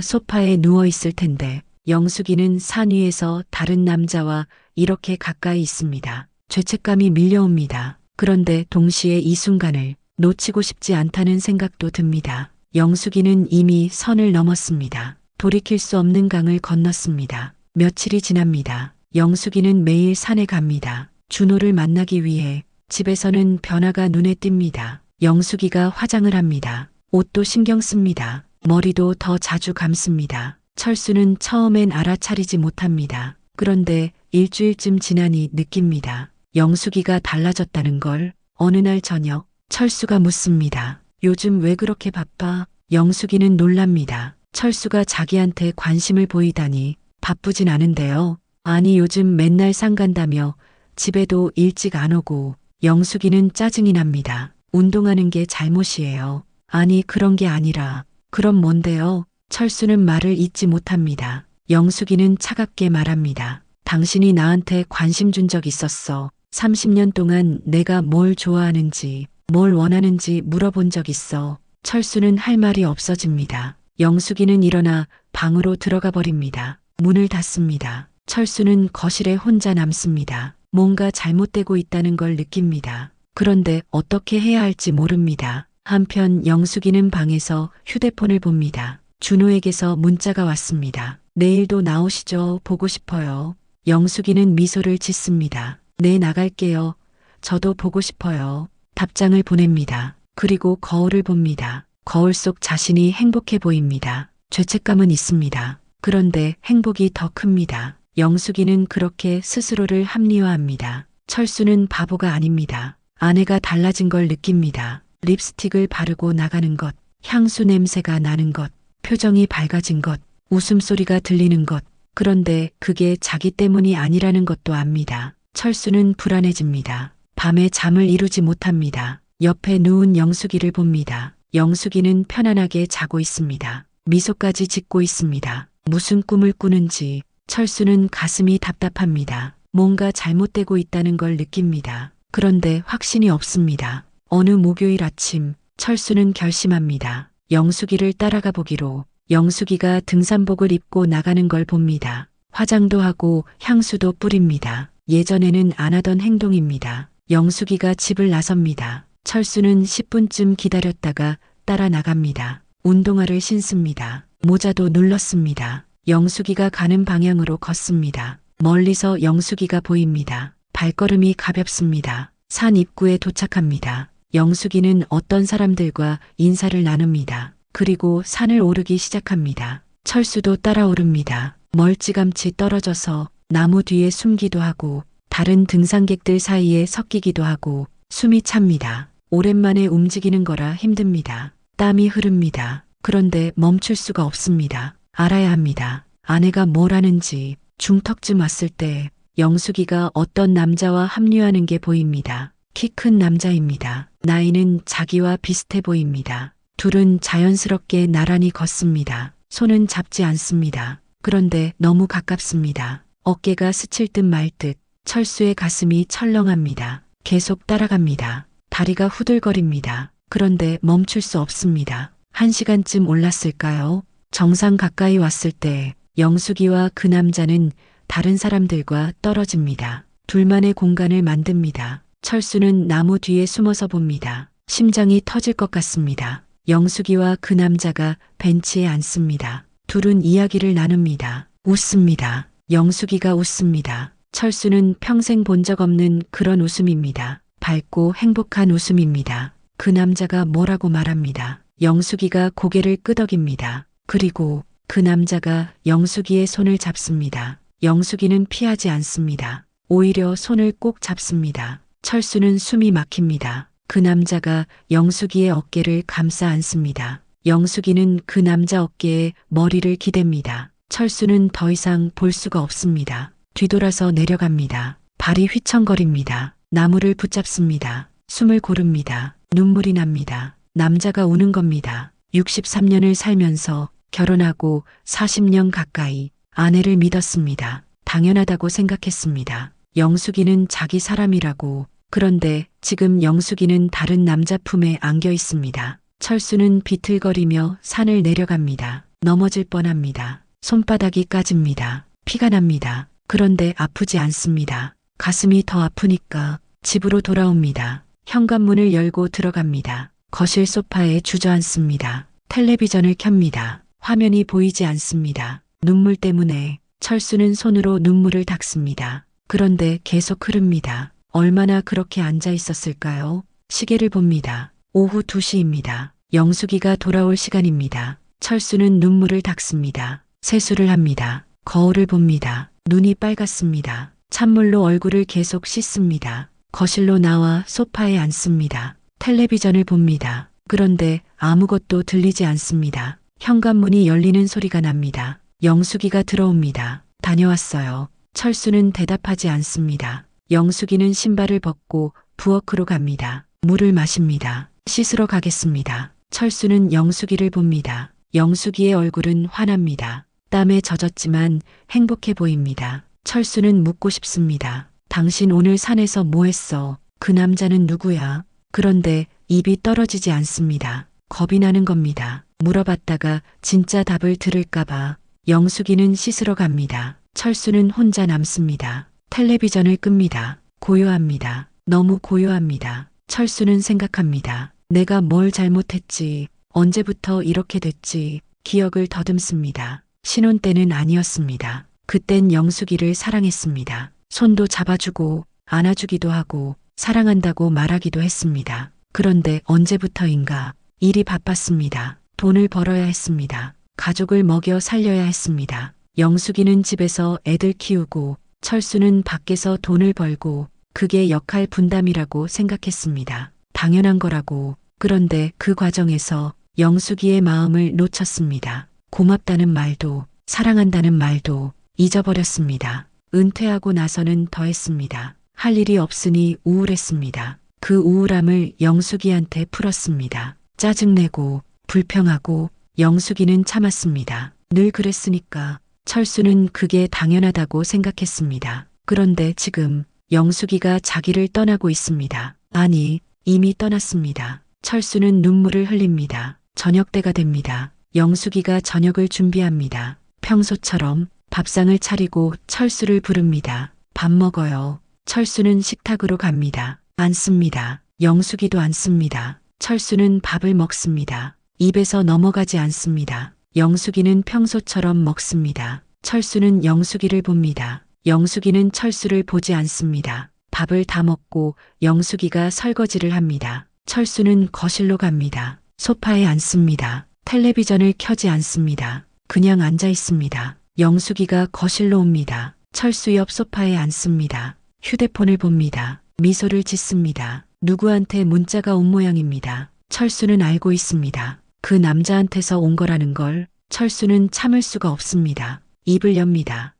[SPEAKER 1] 소파에 누워 있을 텐데 영숙이는 산 위에서 다른 남자와 이렇게 가까이 있습니다. 죄책감이 밀려옵니다. 그런데 동시에 이 순간을 놓치고 싶지 않다는 생각도 듭니다. 영숙이는 이미 선을 넘었습니다. 돌이킬 수 없는 강을 건넜습니다. 며칠이 지납니다. 영숙이는 매일 산에 갑니다. 준호를 만나기 위해. 집에서는 변화가 눈에 띕니다. 영숙이가 화장을 합니다. 옷도 신경 씁니다. 머리도 더 자주 감습니다. 철수는 처음엔 알아차리지 못합니다. 그런데 일주일쯤 지나니 느낍니다. 영숙이가 달라졌다는 걸. 어느 날 저녁 철수가 묻습니다. 요즘 왜 그렇게 바빠? 영숙이는 놀랍니다. 철수가 자기한테 관심을 보이다니. 바쁘진 않은데요. 아니 요즘 맨날 상 간다며 집에도 일찍 안 오고. 영숙이는 짜증이 납니다. 운동하는 게 잘못이에요. 아니 그런 게 아니라. 그럼 뭔데요? 철수는 말을 잇지 못합니다. 영숙이는 차갑게 말합니다. 당신이 나한테 관심 준 적 있었어. 30년 동안 내가 뭘 좋아하는지, 뭘 원하는지 물어본 적 있어. 철수는 할 말이 없어집니다. 영숙이는 일어나 방으로 들어가 버립니다. 문을 닫습니다. 철수는 거실에 혼자 남습니다. 뭔가 잘못되고 있다는 걸 느낍니다. 그런데 어떻게 해야 할지 모릅니다. 한편 영숙이는 방에서 휴대폰을 봅니다. 준호에게서 문자가 왔습니다. 내일도 나오시죠. 보고 싶어요. 영숙이는 미소를 짓습니다. 네, 나갈게요. 저도 보고 싶어요. 답장을 보냅니다. 그리고 거울을 봅니다. 거울 속 자신이 행복해 보입니다. 죄책감은 있습니다. 그런데 행복이 더 큽니다. 영숙이는 그렇게 스스로를 합리화합니다. 철수는 바보가 아닙니다. 아내가 달라진 걸 느낍니다. 립스틱을 바르고 나가는 것, 향수 냄새가 나는 것, 표정이 밝아진 것, 웃음소리가 들리는 것. 그런데 그게 자기 때문이 아니라는 것도 압니다. 철수는 불안해집니다. 밤에 잠을 이루지 못합니다. 옆에 누운 영숙이를 봅니다. 영숙이는 편안하게 자고 있습니다. 미소까지 짓고 있습니다. 무슨 꿈을 꾸는지 철수는 가슴이 답답합니다. 뭔가 잘못되고 있다는 걸 느낍니다. 그런데 확신이 없습니다. 어느 목요일 아침 철수는 결심합니다. 영숙이를 따라가 보기로. 영숙이가 등산복을 입고 나가는 걸 봅니다. 화장도 하고 향수도 뿌립니다. 예전에는 안 하던 행동입니다. 영숙이가 집을 나섭니다. 철수는 10분쯤 기다렸다가 따라 나갑니다. 운동화를 신습니다. 모자도 눌렀습니다. 영숙이가 가는 방향으로 걷습니다. 멀리서 영숙이가 보입니다. 발걸음이 가볍습니다. 산 입구에 도착합니다. 영숙이는 어떤 사람들과 인사를 나눕니다. 그리고 산을 오르기 시작합니다. 철수도 따라오릅니다. 멀찌감치 떨어져서 나무 뒤에 숨기도 하고 다른 등산객들 사이에 섞이기도 하고 숨이 찹니다. 오랜만에 움직이는 거라 힘듭니다. 땀이 흐릅니다. 그런데 멈출 수가 없습니다. 알아야 합니다. 아내가 뭘 하는지. 중턱쯤 왔을 때 영숙이가 어떤 남자와 합류하는 게 보입니다. 키 큰 남자입니다. 나이는 자기와 비슷해 보입니다. 둘은 자연스럽게 나란히 걷습니다. 손은 잡지 않습니다. 그런데 너무 가깝습니다. 어깨가 스칠 듯 말 듯. 철수의 가슴이 철렁합니다. 계속 따라갑니다. 다리가 후들거립니다. 그런데 멈출 수 없습니다. 1시간쯤 올랐을까요? 정상 가까이 왔을 때 영숙이와 그 남자는 다른 사람들과 떨어집니다. 둘만의 공간을 만듭니다. 철수는 나무 뒤에 숨어서 봅니다. 심장이 터질 것 같습니다. 영숙이와 그 남자가 벤치에 앉습니다. 둘은 이야기를 나눕니다. 웃습니다. 영숙이가 웃습니다. 철수는 평생 본 적 없는 그런 웃음입니다. 밝고 행복한 웃음입니다. 그 남자가 뭐라고 말합니다. 영숙이가 고개를 끄덕입니다. 그리고 그 남자가 영숙이의 손을 잡습니다. 영숙이는 피하지 않습니다. 오히려 손을 꼭 잡습니다. 철수는 숨이 막힙니다. 그 남자가 영숙이의 어깨를 감싸 안습니다. 영숙이는 그 남자 어깨에 머리를 기댑니다. 철수는 더 이상 볼 수가 없습니다. 뒤돌아서 내려갑니다. 발이 휘청거립니다. 나무를 붙잡습니다. 숨을 고릅니다. 눈물이 납니다. 남자가 우는 겁니다. 63년을 살면서 결혼하고 40년 가까이 아내를 믿었습니다. 당연하다고 생각했습니다. 영숙이는 자기 사람이라고. 그런데 지금 영숙이는 다른 남자 품에 안겨 있습니다. 철수는 비틀거리며 산을 내려갑니다. 넘어질 뻔합니다. 손바닥이 까집니다. 피가 납니다. 그런데 아프지 않습니다. 가슴이 더 아프니까 집으로 돌아옵니다. 현관문을 열고 들어갑니다. 거실 소파에 주저앉습니다. 텔레비전을 켭니다. 화면이 보이지 않습니다. 눈물 때문에 철수는 손으로 눈물을 닦습니다. 그런데 계속 흐릅니다. 얼마나 그렇게 앉아 있었을까요? 시계를 봅니다. 오후 2시입니다. 영숙이가 돌아올 시간입니다. 철수는 눈물을 닦습니다. 세수를 합니다. 거울을 봅니다. 눈이 빨갛습니다. 찬물로 얼굴을 계속 씻습니다. 거실로 나와 소파에 앉습니다. 텔레비전을 봅니다. 그런데 아무것도 들리지 않습니다. 현관문이 열리는 소리가 납니다. 영숙이가 들어옵니다. 다녀왔어요. 철수는 대답하지 않습니다. 영숙이는 신발을 벗고 부엌으로 갑니다. 물을 마십니다. 씻으러 가겠습니다. 철수는 영숙이를 봅니다. 영숙이의 얼굴은 환합니다. 땀에 젖었지만 행복해 보입니다. 철수는 묻고 싶습니다. 당신 오늘 산에서 뭐 했어? 그 남자는 누구야? 그런데 입이 떨어지지 않습니다. 겁이 나는 겁니다. 물어봤다가 진짜 답을 들을까봐. 영숙이는 씻으러 갑니다. 철수는 혼자 남습니다. 텔레비전을 끕니다. 고요합니다. 너무 고요합니다. 철수는 생각합니다. 내가 뭘 잘못했지? 언제부터 이렇게 됐지? 기억을 더듬습니다. 신혼 때는 아니었습니다. 그땐 영숙이를 사랑했습니다. 손도 잡아주고 안아주기도 하고 사랑한다고 말하기도 했습니다. 그런데 언제부터인가 일이 바빴습니다. 돈을 벌어야 했습니다. 가족을 먹여 살려야 했습니다. 영숙이는 집에서 애들 키우고 철수는 밖에서 돈을 벌고 그게 역할 분담이라고 생각했습니다. 당연한 거라고. 그런데 그 과정에서 영숙이의 마음을 놓쳤습니다. 고맙다는 말도 사랑한다는 말도 잊어버렸습니다. 은퇴하고 나서는 더 했습니다. 할 일이 없으니 우울했습니다. 그 우울함을 영숙이한테 풀었습니다. 짜증내고 불평하고 영숙이는 참았습니다. 늘 그랬으니까. 철수는 그게 당연하다고 생각했습니다. 그런데 지금 영숙이가 자기를 떠나고 있습니다. 아니, 이미 떠났습니다. 철수는 눈물을 흘립니다. 저녁 때가 됩니다. 영숙이가 저녁을 준비합니다. 평소처럼 밥상을 차리고 철수를 부릅니다. 밥 먹어요. 철수는 식탁으로 갑니다. 앉습니다. 영숙이도 앉습니다. 철수는 밥을 먹습니다. 입에서 넘어가지 않습니다. 영숙이는 평소처럼 먹습니다. 철수는 영숙이를 봅니다. 영숙이는 철수를 보지 않습니다. 밥을 다 먹고 영숙이가 설거지를 합니다. 철수는 거실로 갑니다. 소파에 앉습니다. 텔레비전을 켜지 않습니다. 그냥 앉아 있습니다. 영숙이가 거실로 옵니다. 철수 옆 소파에 앉습니다. 휴대폰을 봅니다. 미소를 짓습니다. 누구한테 문자가 온 모양입니다. 철수는 알고 있습니다. 그 남자한테서 온 거라는 걸. 철수는 참을 수가 없습니다. 입을 엽니다.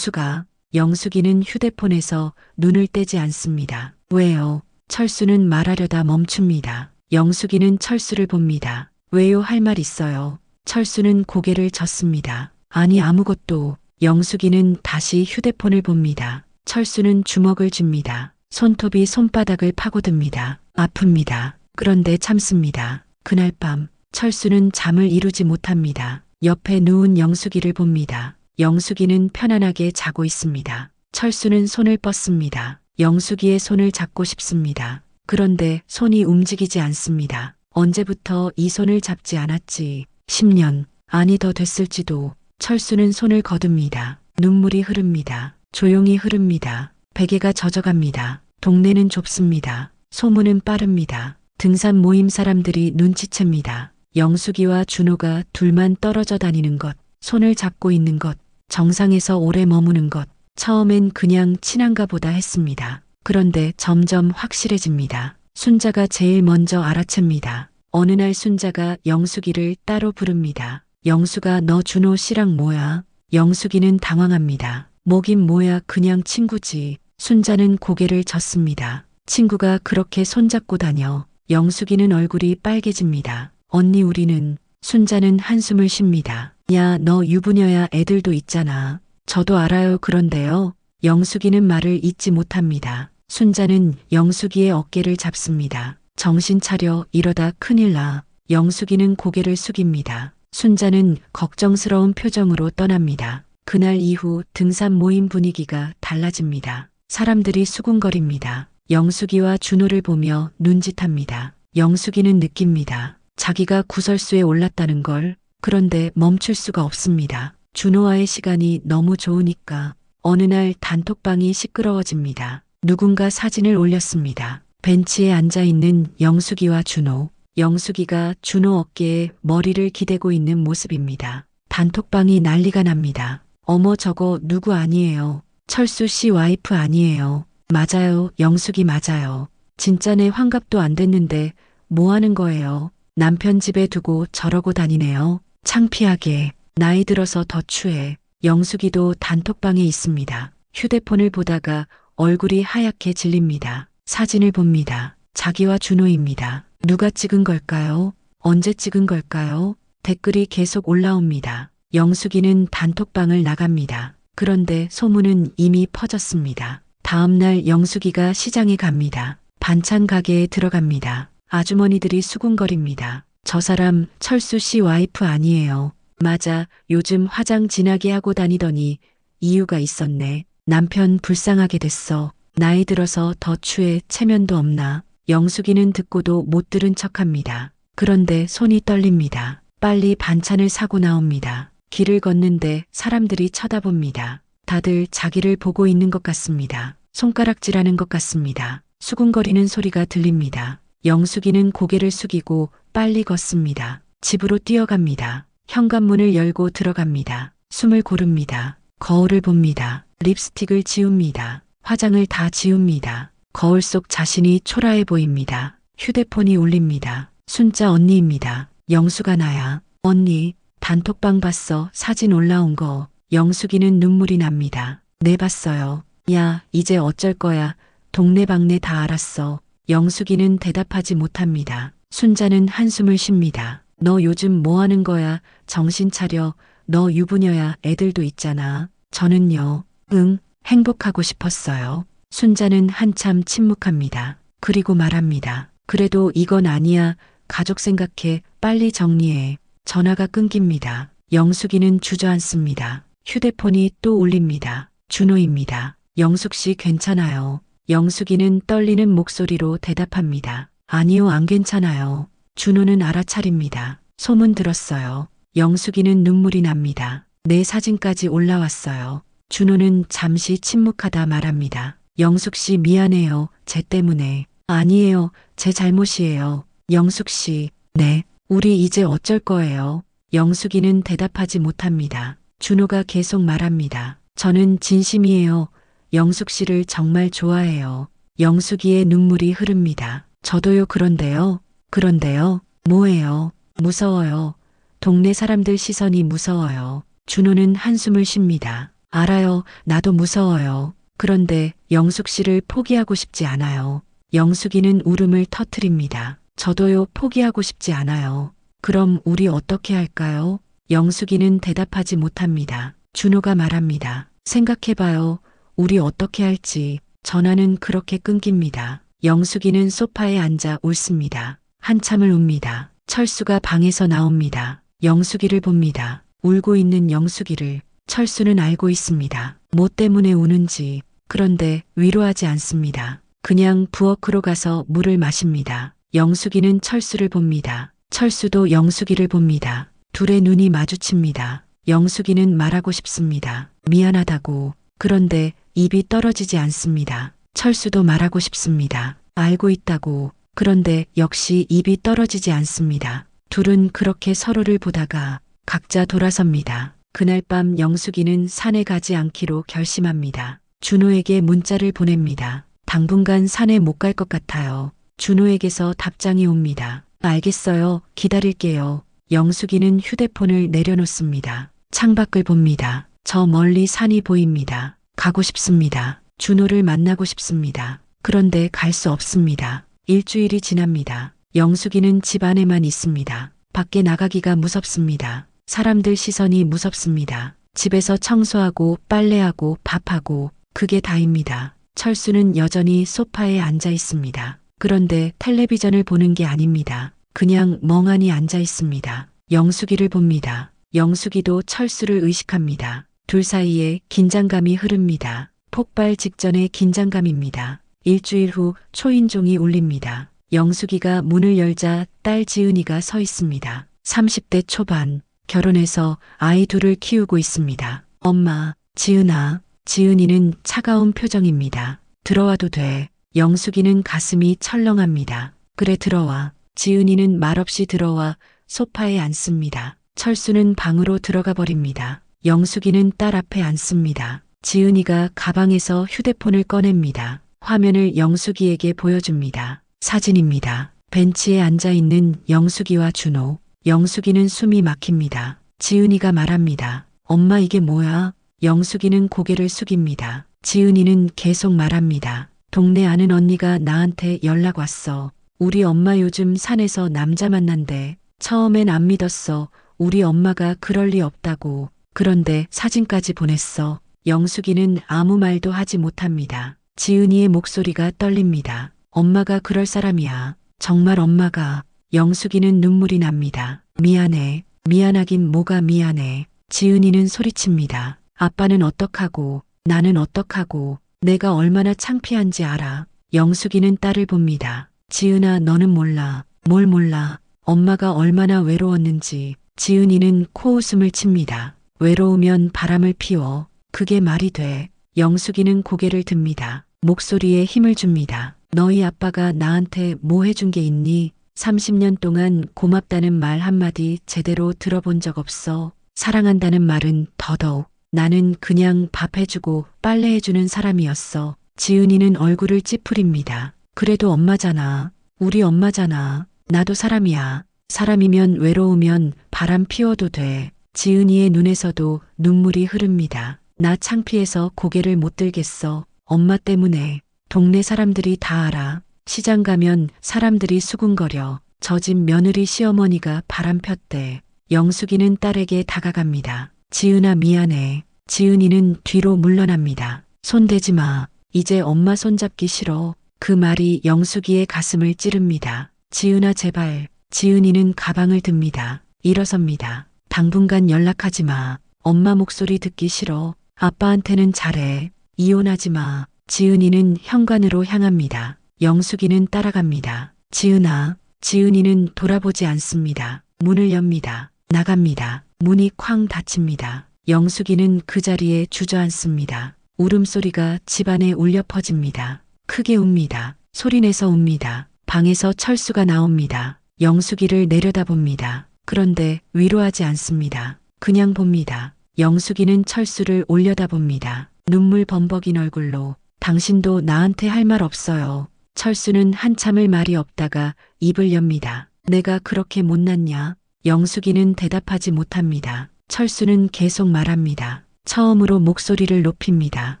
[SPEAKER 1] 영숙이는 휴대폰에서 눈을 떼지 않습니다. 왜요? 철수는 말하려다 멈춥니다. 영숙이는 철수를 봅니다. 왜요? 할 말 있어요. 철수는 고개를 젓습니다. 아니, 아무것도. 영숙이는 다시 휴대폰을 봅니다. 철수는 주먹을 줍니다. 손톱이 손바닥을 파고듭니다. 아픕니다. 그런데 참습니다. 그날 밤 철수는 잠을 이루지 못합니다. 옆에 누운 영숙이를 봅니다. 영숙이는 편안하게 자고 있습니다. 철수는 손을 뻗습니다. 영숙이의 손을 잡고 싶습니다. 그런데 손이 움직이지 않습니다. 언제부터 이 손을 잡지 않았지? 10년, 아니 더 됐을지도. 철수는 손을 거둡니다. 눈물이 흐릅니다. 조용히 흐릅니다. 베개가 젖어갑니다. 동네는 좁습니다. 소문은 빠릅니다. 등산 모임 사람들이 눈치챕니다. 영숙이와 준호가 둘만 떨어져 다니는 것, 손을 잡고 있는 것, 정상에서 오래 머무는 것, 처음엔 그냥 친한가 보다 했습니다. 그런데 점점 확실해집니다. 순자가 제일 먼저 알아챕니다. 어느 날 순자가 영숙이를 따로 부릅니다. 영숙아, 너 준호 씨랑 뭐야? 영숙이는 당황합니다. 뭐긴 뭐야, 그냥 친구지. 순자는 고개를 젓습니다. 친구가 그렇게 손잡고 다녀. 영숙이는 얼굴이 빨개집니다. 언니 우리는. 순자는 한숨을 쉽니다. 야, 너 유부녀야 애들도 있잖아. 저도 알아요. 그런데요. 영숙이는 말을 잇지 못합니다. 순자는 영숙이의 어깨를 잡습니다. 정신 차려. 이러다 큰일 나. 영숙이는 고개를 숙입니다. 순자는 걱정스러운 표정으로 떠납니다. 그날 이후 등산 모임 분위기가 달라집니다. 사람들이 수군거립니다. 영숙이와 준호를 보며 눈짓합니다. 영숙이는 느낍니다. 자기가 구설수에 올랐다는 걸. 그런데 멈출 수가 없습니다. 준호와의 시간이 너무 좋으니까. 어느 날 단톡방이 시끄러워집니다. 누군가 사진을 올렸습니다. 벤치에 앉아있는 영숙이와 준호. 영숙이가 준호 어깨에 머리를 기대고 있는 모습입니다. 단톡방이 난리가 납니다. 어머 저거 누구 아니에요. 철수 씨 와이프 아니에요. 맞아요. 영숙이 맞아요. 진짜네. 환갑도 안 됐는데 뭐 하는 거예요. 남편 집에 두고 저러고 다니네요. 창피하게. 나이 들어서 더 추해. 영숙이도 단톡방에 있습니다. 휴대폰을 보다가 얼굴이 하얗게 질립니다. 사진을 봅니다. 자기와 준호입니다. 누가 찍은 걸까요? 언제 찍은 걸까요? 댓글이 계속 올라옵니다. 영숙이는 단톡방을 나갑니다. 그런데 소문은 이미 퍼졌습니다. 다음 날 영숙이가 시장에 갑니다. 반찬 가게에 들어갑니다. 아주머니들이 수군거립니다. 저 사람 철수 씨 와이프 아니에요. 맞아. 요즘 화장 진하게 하고 다니더니 이유가 있었네. 남편 불쌍하게 됐어. 나이 들어서 더 추해. 체면도 없나. 영숙이는 듣고도 못 들은 척합니다. 그런데 손이 떨립니다. 빨리 반찬을 사고 나옵니다. 길을 걷는데 사람들이 쳐다봅니다. 다들 자기를 보고 있는 것 같습니다. 손가락질하는 것 같습니다. 수군거리는 소리가 들립니다. 영숙이는 고개를 숙이고 빨리 걷습니다. 집으로 뛰어갑니다. 현관문을 열고 들어갑니다. 숨을 고릅니다. 거울을 봅니다. 립스틱을 지웁니다. 화장을 다 지웁니다. 거울 속 자신이 초라해 보입니다. 휴대폰이 울립니다. 순자 언니입니다. 영숙아 나야. 언니, 단톡방 봤어. 사진 올라온 거. 영숙이는 눈물이 납니다. 네 봤어요. 야, 이제 어쩔 거야. 동네방네 다 알았어. 영숙이는 대답하지 못합니다. 순자는 한숨을 쉽니다. 너 요즘 뭐 하는 거야? 정신 차려. 너 유부녀야. 애들도 있잖아. 저는요. 응, 행복하고 싶었어요. 순자는 한참 침묵합니다. 그리고 말합니다. 그래도 이건 아니야. 가족 생각해. 빨리 정리해. 전화가 끊깁니다. 영숙이는 주저앉습니다. 휴대폰이 또 울립니다. 준호입니다. 영숙 씨 괜찮아요. 영숙이는 떨리는 목소리로 대답합니다. 아니요, 안 괜찮아요. 준호는 알아차립니다. 소문 들었어요. 영숙이는 눈물이 납니다. 내 사진까지 올라왔어요. 준호는 잠시 침묵하다 말합니다. 영숙 씨 미안해요. 쟤 때문에. 아니에요. 제 잘못이에요. 영숙 씨. 네. 우리 이제 어쩔 거예요? 영숙이는 대답하지 못합니다. 준호가 계속 말합니다. 저는 진심이에요. 영숙 씨를 정말 좋아해요. 영숙이의 눈물이 흐릅니다. 저도요. 그런데요. 뭐예요? 무서워요. 동네 사람들 시선이 무서워요. 준호는 한숨을 쉽니다. 알아요. 나도 무서워요. 그런데 영숙 씨를 포기하고 싶지 않아요. 영숙이는 울음을 터뜨립니다. 저도요. 포기하고 싶지 않아요. 그럼 우리 어떻게 할까요? 영숙이는 대답하지 못합니다. 준호가 말합니다. 생각해봐요. 우리 어떻게 할지. 전화는 그렇게 끊깁니다. 영숙이는 소파에 앉아 울습니다. 한참을 웁니다. 철수가 방에서 나옵니다. 영숙이를 봅니다. 울고 있는 영숙이를. 철수는 알고 있습니다. 뭐 때문에 우는지. 그런데 위로하지 않습니다. 그냥 부엌으로 가서 물을 마십니다. 영숙이는 철수를 봅니다. 철수도 영숙이를 봅니다. 둘의 눈이 마주칩니다. 영숙이는 말하고 싶습니다. 미안하다고. 그런데 입이 떨어지지 않습니다. 철수도 말하고 싶습니다. 알고 있다고. 그런데 역시 입이 떨어지지 않습니다. 둘은 그렇게 서로를 보다가 각자 돌아섭니다. 그날 밤 영숙이는 산에 가지 않기로 결심합니다. 준호에게 문자를 보냅니다. 당분간 산에 못 갈 것 같아요. 준호에게서 답장이 옵니다. 알겠어요. 기다릴게요. 영숙이는 휴대폰을 내려놓습니다. 창밖을 봅니다. 저 멀리 산이 보입니다. 가고 싶습니다. 준호를 만나고 싶습니다. 그런데 갈 수 없습니다. 일주일이 지납니다. 영숙이는 집 안에만 있습니다. 밖에 나가기가 무섭습니다. 사람들 시선이 무섭습니다. 집에서 청소하고 빨래하고 밥하고 그게 다입니다. 철수는 여전히 소파에 앉아 있습니다. 그런데 텔레비전을 보는 게 아닙니다. 그냥 멍하니 앉아 있습니다. 영숙이를 봅니다. 영숙이도 철수를 의식합니다. 둘 사이에 긴장감이 흐릅니다. 폭발 직전의 긴장감입니다. 일주일 후 초인종이 울립니다. 영숙이가 문을 열자 딸 지은이가 서 있습니다. 30대 초반, 결혼해서 아이 둘을 키우고 있습니다. 엄마, 지은아. 지은이는 차가운 표정입니다. 들어와도 돼. 영숙이는 가슴이 철렁합니다. 그래 들어와. 지은이는 말없이 들어와 소파에 앉습니다. 철수는 방으로 들어가 버립니다. 영숙이는 딸 앞에 앉습니다. 지은이가 가방에서 휴대폰을 꺼냅니다. 화면을 영숙이에게 보여줍니다. 사진입니다. 벤치에 앉아있는 영숙이와 준호. 영숙이는 숨이 막힙니다. 지은이가 말합니다. 엄마 이게 뭐야? 영숙이는 고개를 숙입니다. 지은이는 계속 말합니다. 동네 아는 언니가 나한테 연락 왔어. 우리 엄마 요즘 산에서 남자 만난대. 처음엔 안 믿었어. 우리 엄마가 그럴 리 없다고. 그런데 사진까지 보냈어. 영숙이는 아무 말도 하지 못합니다. 지은이의 목소리가 떨립니다. 엄마가 그럴 사람이야. 정말 엄마가. 영숙이는 눈물이 납니다. 미안해. 미안하긴 뭐가 미안해. 지은이는 소리칩니다. 아빠는 어떡하고 나는 어떡하고 내가 얼마나 창피한지 알아. 영숙이는 딸을 봅니다. 지은아 너는 몰라. 뭘 몰라. 엄마가 얼마나 외로웠는지. 지은이는 코웃음을 칩니다. 외로우면 바람을 피워. 그게 말이 돼. 영숙이는 고개를 듭니다. 목소리에 힘을 줍니다. 너희 아빠가 나한테 뭐 해준 게 있니? 30년 동안 고맙다는 말 한마디 제대로 들어본 적 없어. 사랑한다는 말은 더더욱. 나는 그냥 밥 해주고 빨래 해주는 사람이었어. 지은이는 얼굴을 찌푸립니다. 그래도 엄마잖아. 우리 엄마잖아. 나도 사람이야. 사람이면 외로우면 바람 피워도 돼. 지은이의 눈에서도 눈물이 흐릅니다. 나 창피해서 고개를 못 들겠어. 엄마 때문에. 동네 사람들이 다 알아. 시장 가면 사람들이 수군거려. 저 집 며느리 시어머니가 바람 폈대. 영숙이는 딸에게 다가갑니다. 지은아 미안해. 지은이는 뒤로 물러납니다. 손대지 마. 이제 엄마 손잡기 싫어. 그 말이 영숙이의 가슴을 찌릅니다. 지은아 제발. 지은이는 가방을 듭니다. 일어섭니다. 당분간 연락하지 마. 엄마 목소리 듣기 싫어. 아빠한테는 잘해. 이혼하지 마. 지은이는 현관으로 향합니다. 영숙이는 따라갑니다. 지은아. 지은이는 돌아보지 않습니다. 문을 엽니다. 나갑니다. 문이 쾅 닫힙니다. 영숙이는 그 자리에 주저앉습니다. 울음소리가 집안에 울려 퍼집니다. 크게 웁니다. 소리내서 웁니다. 방에서 철수가 나옵니다. 영숙이를 내려다봅니다. 그런데 위로하지 않습니다. 그냥 봅니다. 영숙이는 철수를 올려다봅니다. 눈물 범벅인 얼굴로 당신도 나한테 할 말 없어요. 철수는 한참을 말이 없다가 입을 엽니다. 내가 그렇게 못났냐? 영숙이는 대답하지 못합니다. 철수는 계속 말합니다. 처음으로 목소리를 높입니다.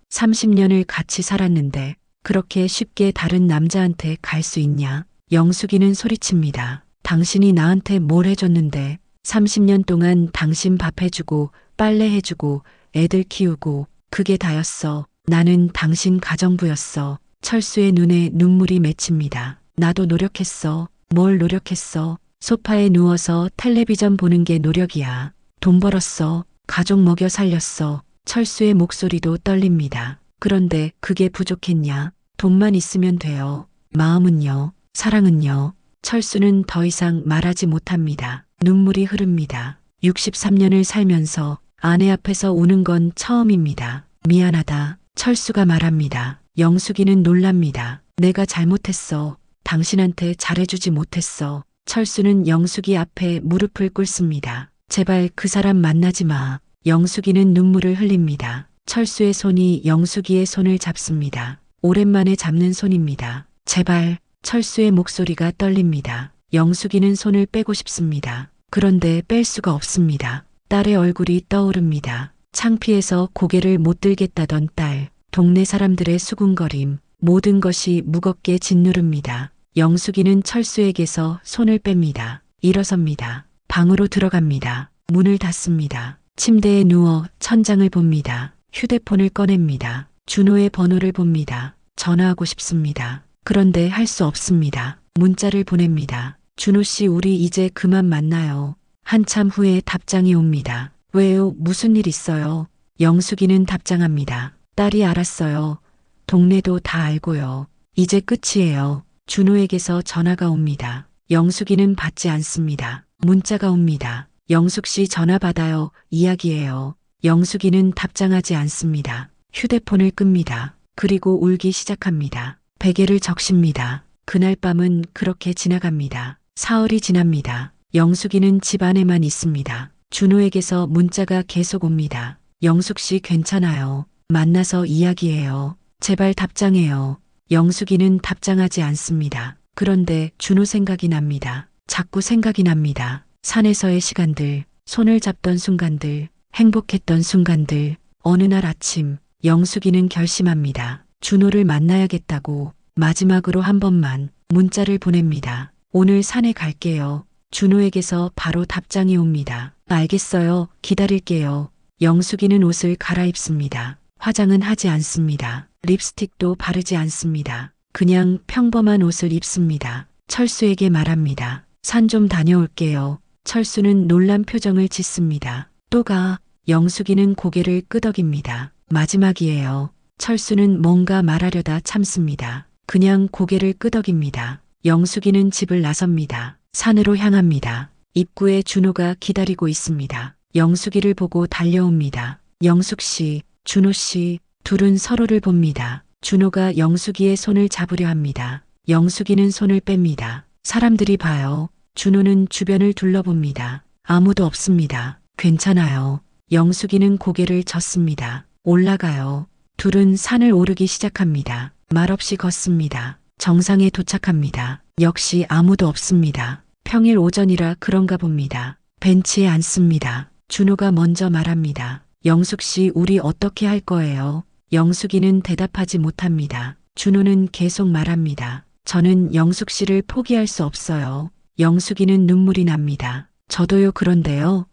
[SPEAKER 1] 30년을 같이 살았는데 그렇게 쉽게 다른 남자한테 갈 수 있냐? 영숙이는 소리칩니다. 당신이 나한테 뭘 해줬는데 30년 동안 당신 밥 해주고 빨래 해주고 애들 키우고 그게 다였어. 나는 당신 가정부였어. 철수의 눈에 눈물이 맺힙니다. 나도 노력했어. 뭘 노력했어? 소파에 누워서 텔레비전 보는 게 노력이야. 돈 벌었어. 가족 먹여 살렸어. 철수의 목소리도 떨립니다. 그런데 그게 부족했냐? 돈만 있으면 돼요. 마음은요? 사랑은요? 철수는 더 이상 말하지 못합니다. 눈물이 흐릅니다. 63년을 살면서 아내 앞에서 우는 건 처음입니다. 미안하다. 철수가 말합니다. 영숙이는 놀랍니다. 내가 잘못했어. 당신한테 잘해주지 못했어. 철수는 영숙이 앞에 무릎을 꿇습니다. 제발 그 사람 만나지 마. 영숙이는 눈물을 흘립니다. 철수의 손이 영숙이의 손을 잡습니다. 오랜만에 잡는 손입니다. 제발. 철수의 목소리가 떨립니다. 영숙이는 손을 빼고 싶습니다. 그런데 뺄 수가 없습니다. 딸의 얼굴이 떠오릅니다. 창피해서 고개를 못 들겠다던 딸, 동네 사람들의 수군거림, 모든 것이 무겁게 짓누릅니다. 영숙이는 철수에게서 손을 뺍니다. 일어섭니다. 방으로 들어갑니다. 문을 닫습니다. 침대에 누워 천장을 봅니다. 휴대폰을 꺼냅니다. 준호의 번호를 봅니다. 전화하고 싶습니다. 그런데 할 수 없습니다. 문자를 보냅니다. 준호 씨, 우리 이제 그만 만나요. 한참 후에 답장이 옵니다. 왜요? 무슨 일 있어요? 영숙이는 답장합니다. 딸이 알았어요. 동네도 다 알고요. 이제 끝이에요. 준호에게서 전화가 옵니다. 영숙이는 받지 않습니다. 문자가 옵니다. 영숙 씨, 전화 받아요. 이야기해요. 영숙이는 답장하지 않습니다. 휴대폰을 끕니다. 그리고 울기 시작합니다. 베개를 적십니다. 그날 밤은 그렇게 지나갑니다. 사흘이 지납니다. 영숙이는 집 안에만 있습니다. 준호에게서 문자가 계속 옵니다. 영숙 씨, 괜찮아요. 만나서 이야기해요. 제발 답장해요. 영숙이는 답장하지 않습니다. 그런데 준호 생각이 납니다. 자꾸 생각이 납니다. 산에서의 시간들, 손을 잡던 순간들, 행복했던 순간들. 어느 날 아침 영숙이는 결심합니다. 준호를 만나야겠다고 마지막으로 한 번만 문자를 보냅니다. 오늘 산에 갈게요. 준호에게서 바로 답장이 옵니다. 알겠어요. 기다릴게요. 영숙이는 옷을 갈아입습니다. 화장은 하지 않습니다. 립스틱도 바르지 않습니다. 그냥 평범한 옷을 입습니다. 철수에게 말합니다. 산 좀 다녀올게요. 철수는 놀란 표정을 짓습니다. 또 가. 영숙이는 고개를 끄덕입니다. 마지막이에요. 철수는 뭔가 말하려다 참습니다. 그냥 고개를 끄덕입니다. 영숙이는 집을 나섭니다. 산으로 향합니다. 입구에 준호가 기다리고 있습니다. 영숙이를 보고 달려옵니다. 영숙 씨, 준호 씨. 둘은 서로를 봅니다. 준호가 영숙이의 손을 잡으려 합니다. 영숙이는 손을 뺍니다. 사람들이 봐요. 준호는 주변을 둘러봅니다. 아무도 없습니다. 괜찮아요. 영숙이는 고개를 젓습니다. 올라가요. 둘은 산을 오르기 시작합니다. 말없이 걷습니다. 정상에 도착합니다. 역시 아무도 없습니다. 평일 오전이라 그런가 봅니다. 벤치에 앉습니다. 준호가 먼저 말합니다. 영숙 씨, 우리 어떻게 할 거예요? 영숙이는 대답하지 못합니다. 준호는 계속 말합니다. 저는 영숙 씨를 포기할 수 없어요. 영숙이는 눈물이 납니다. 저도요. 그런데요.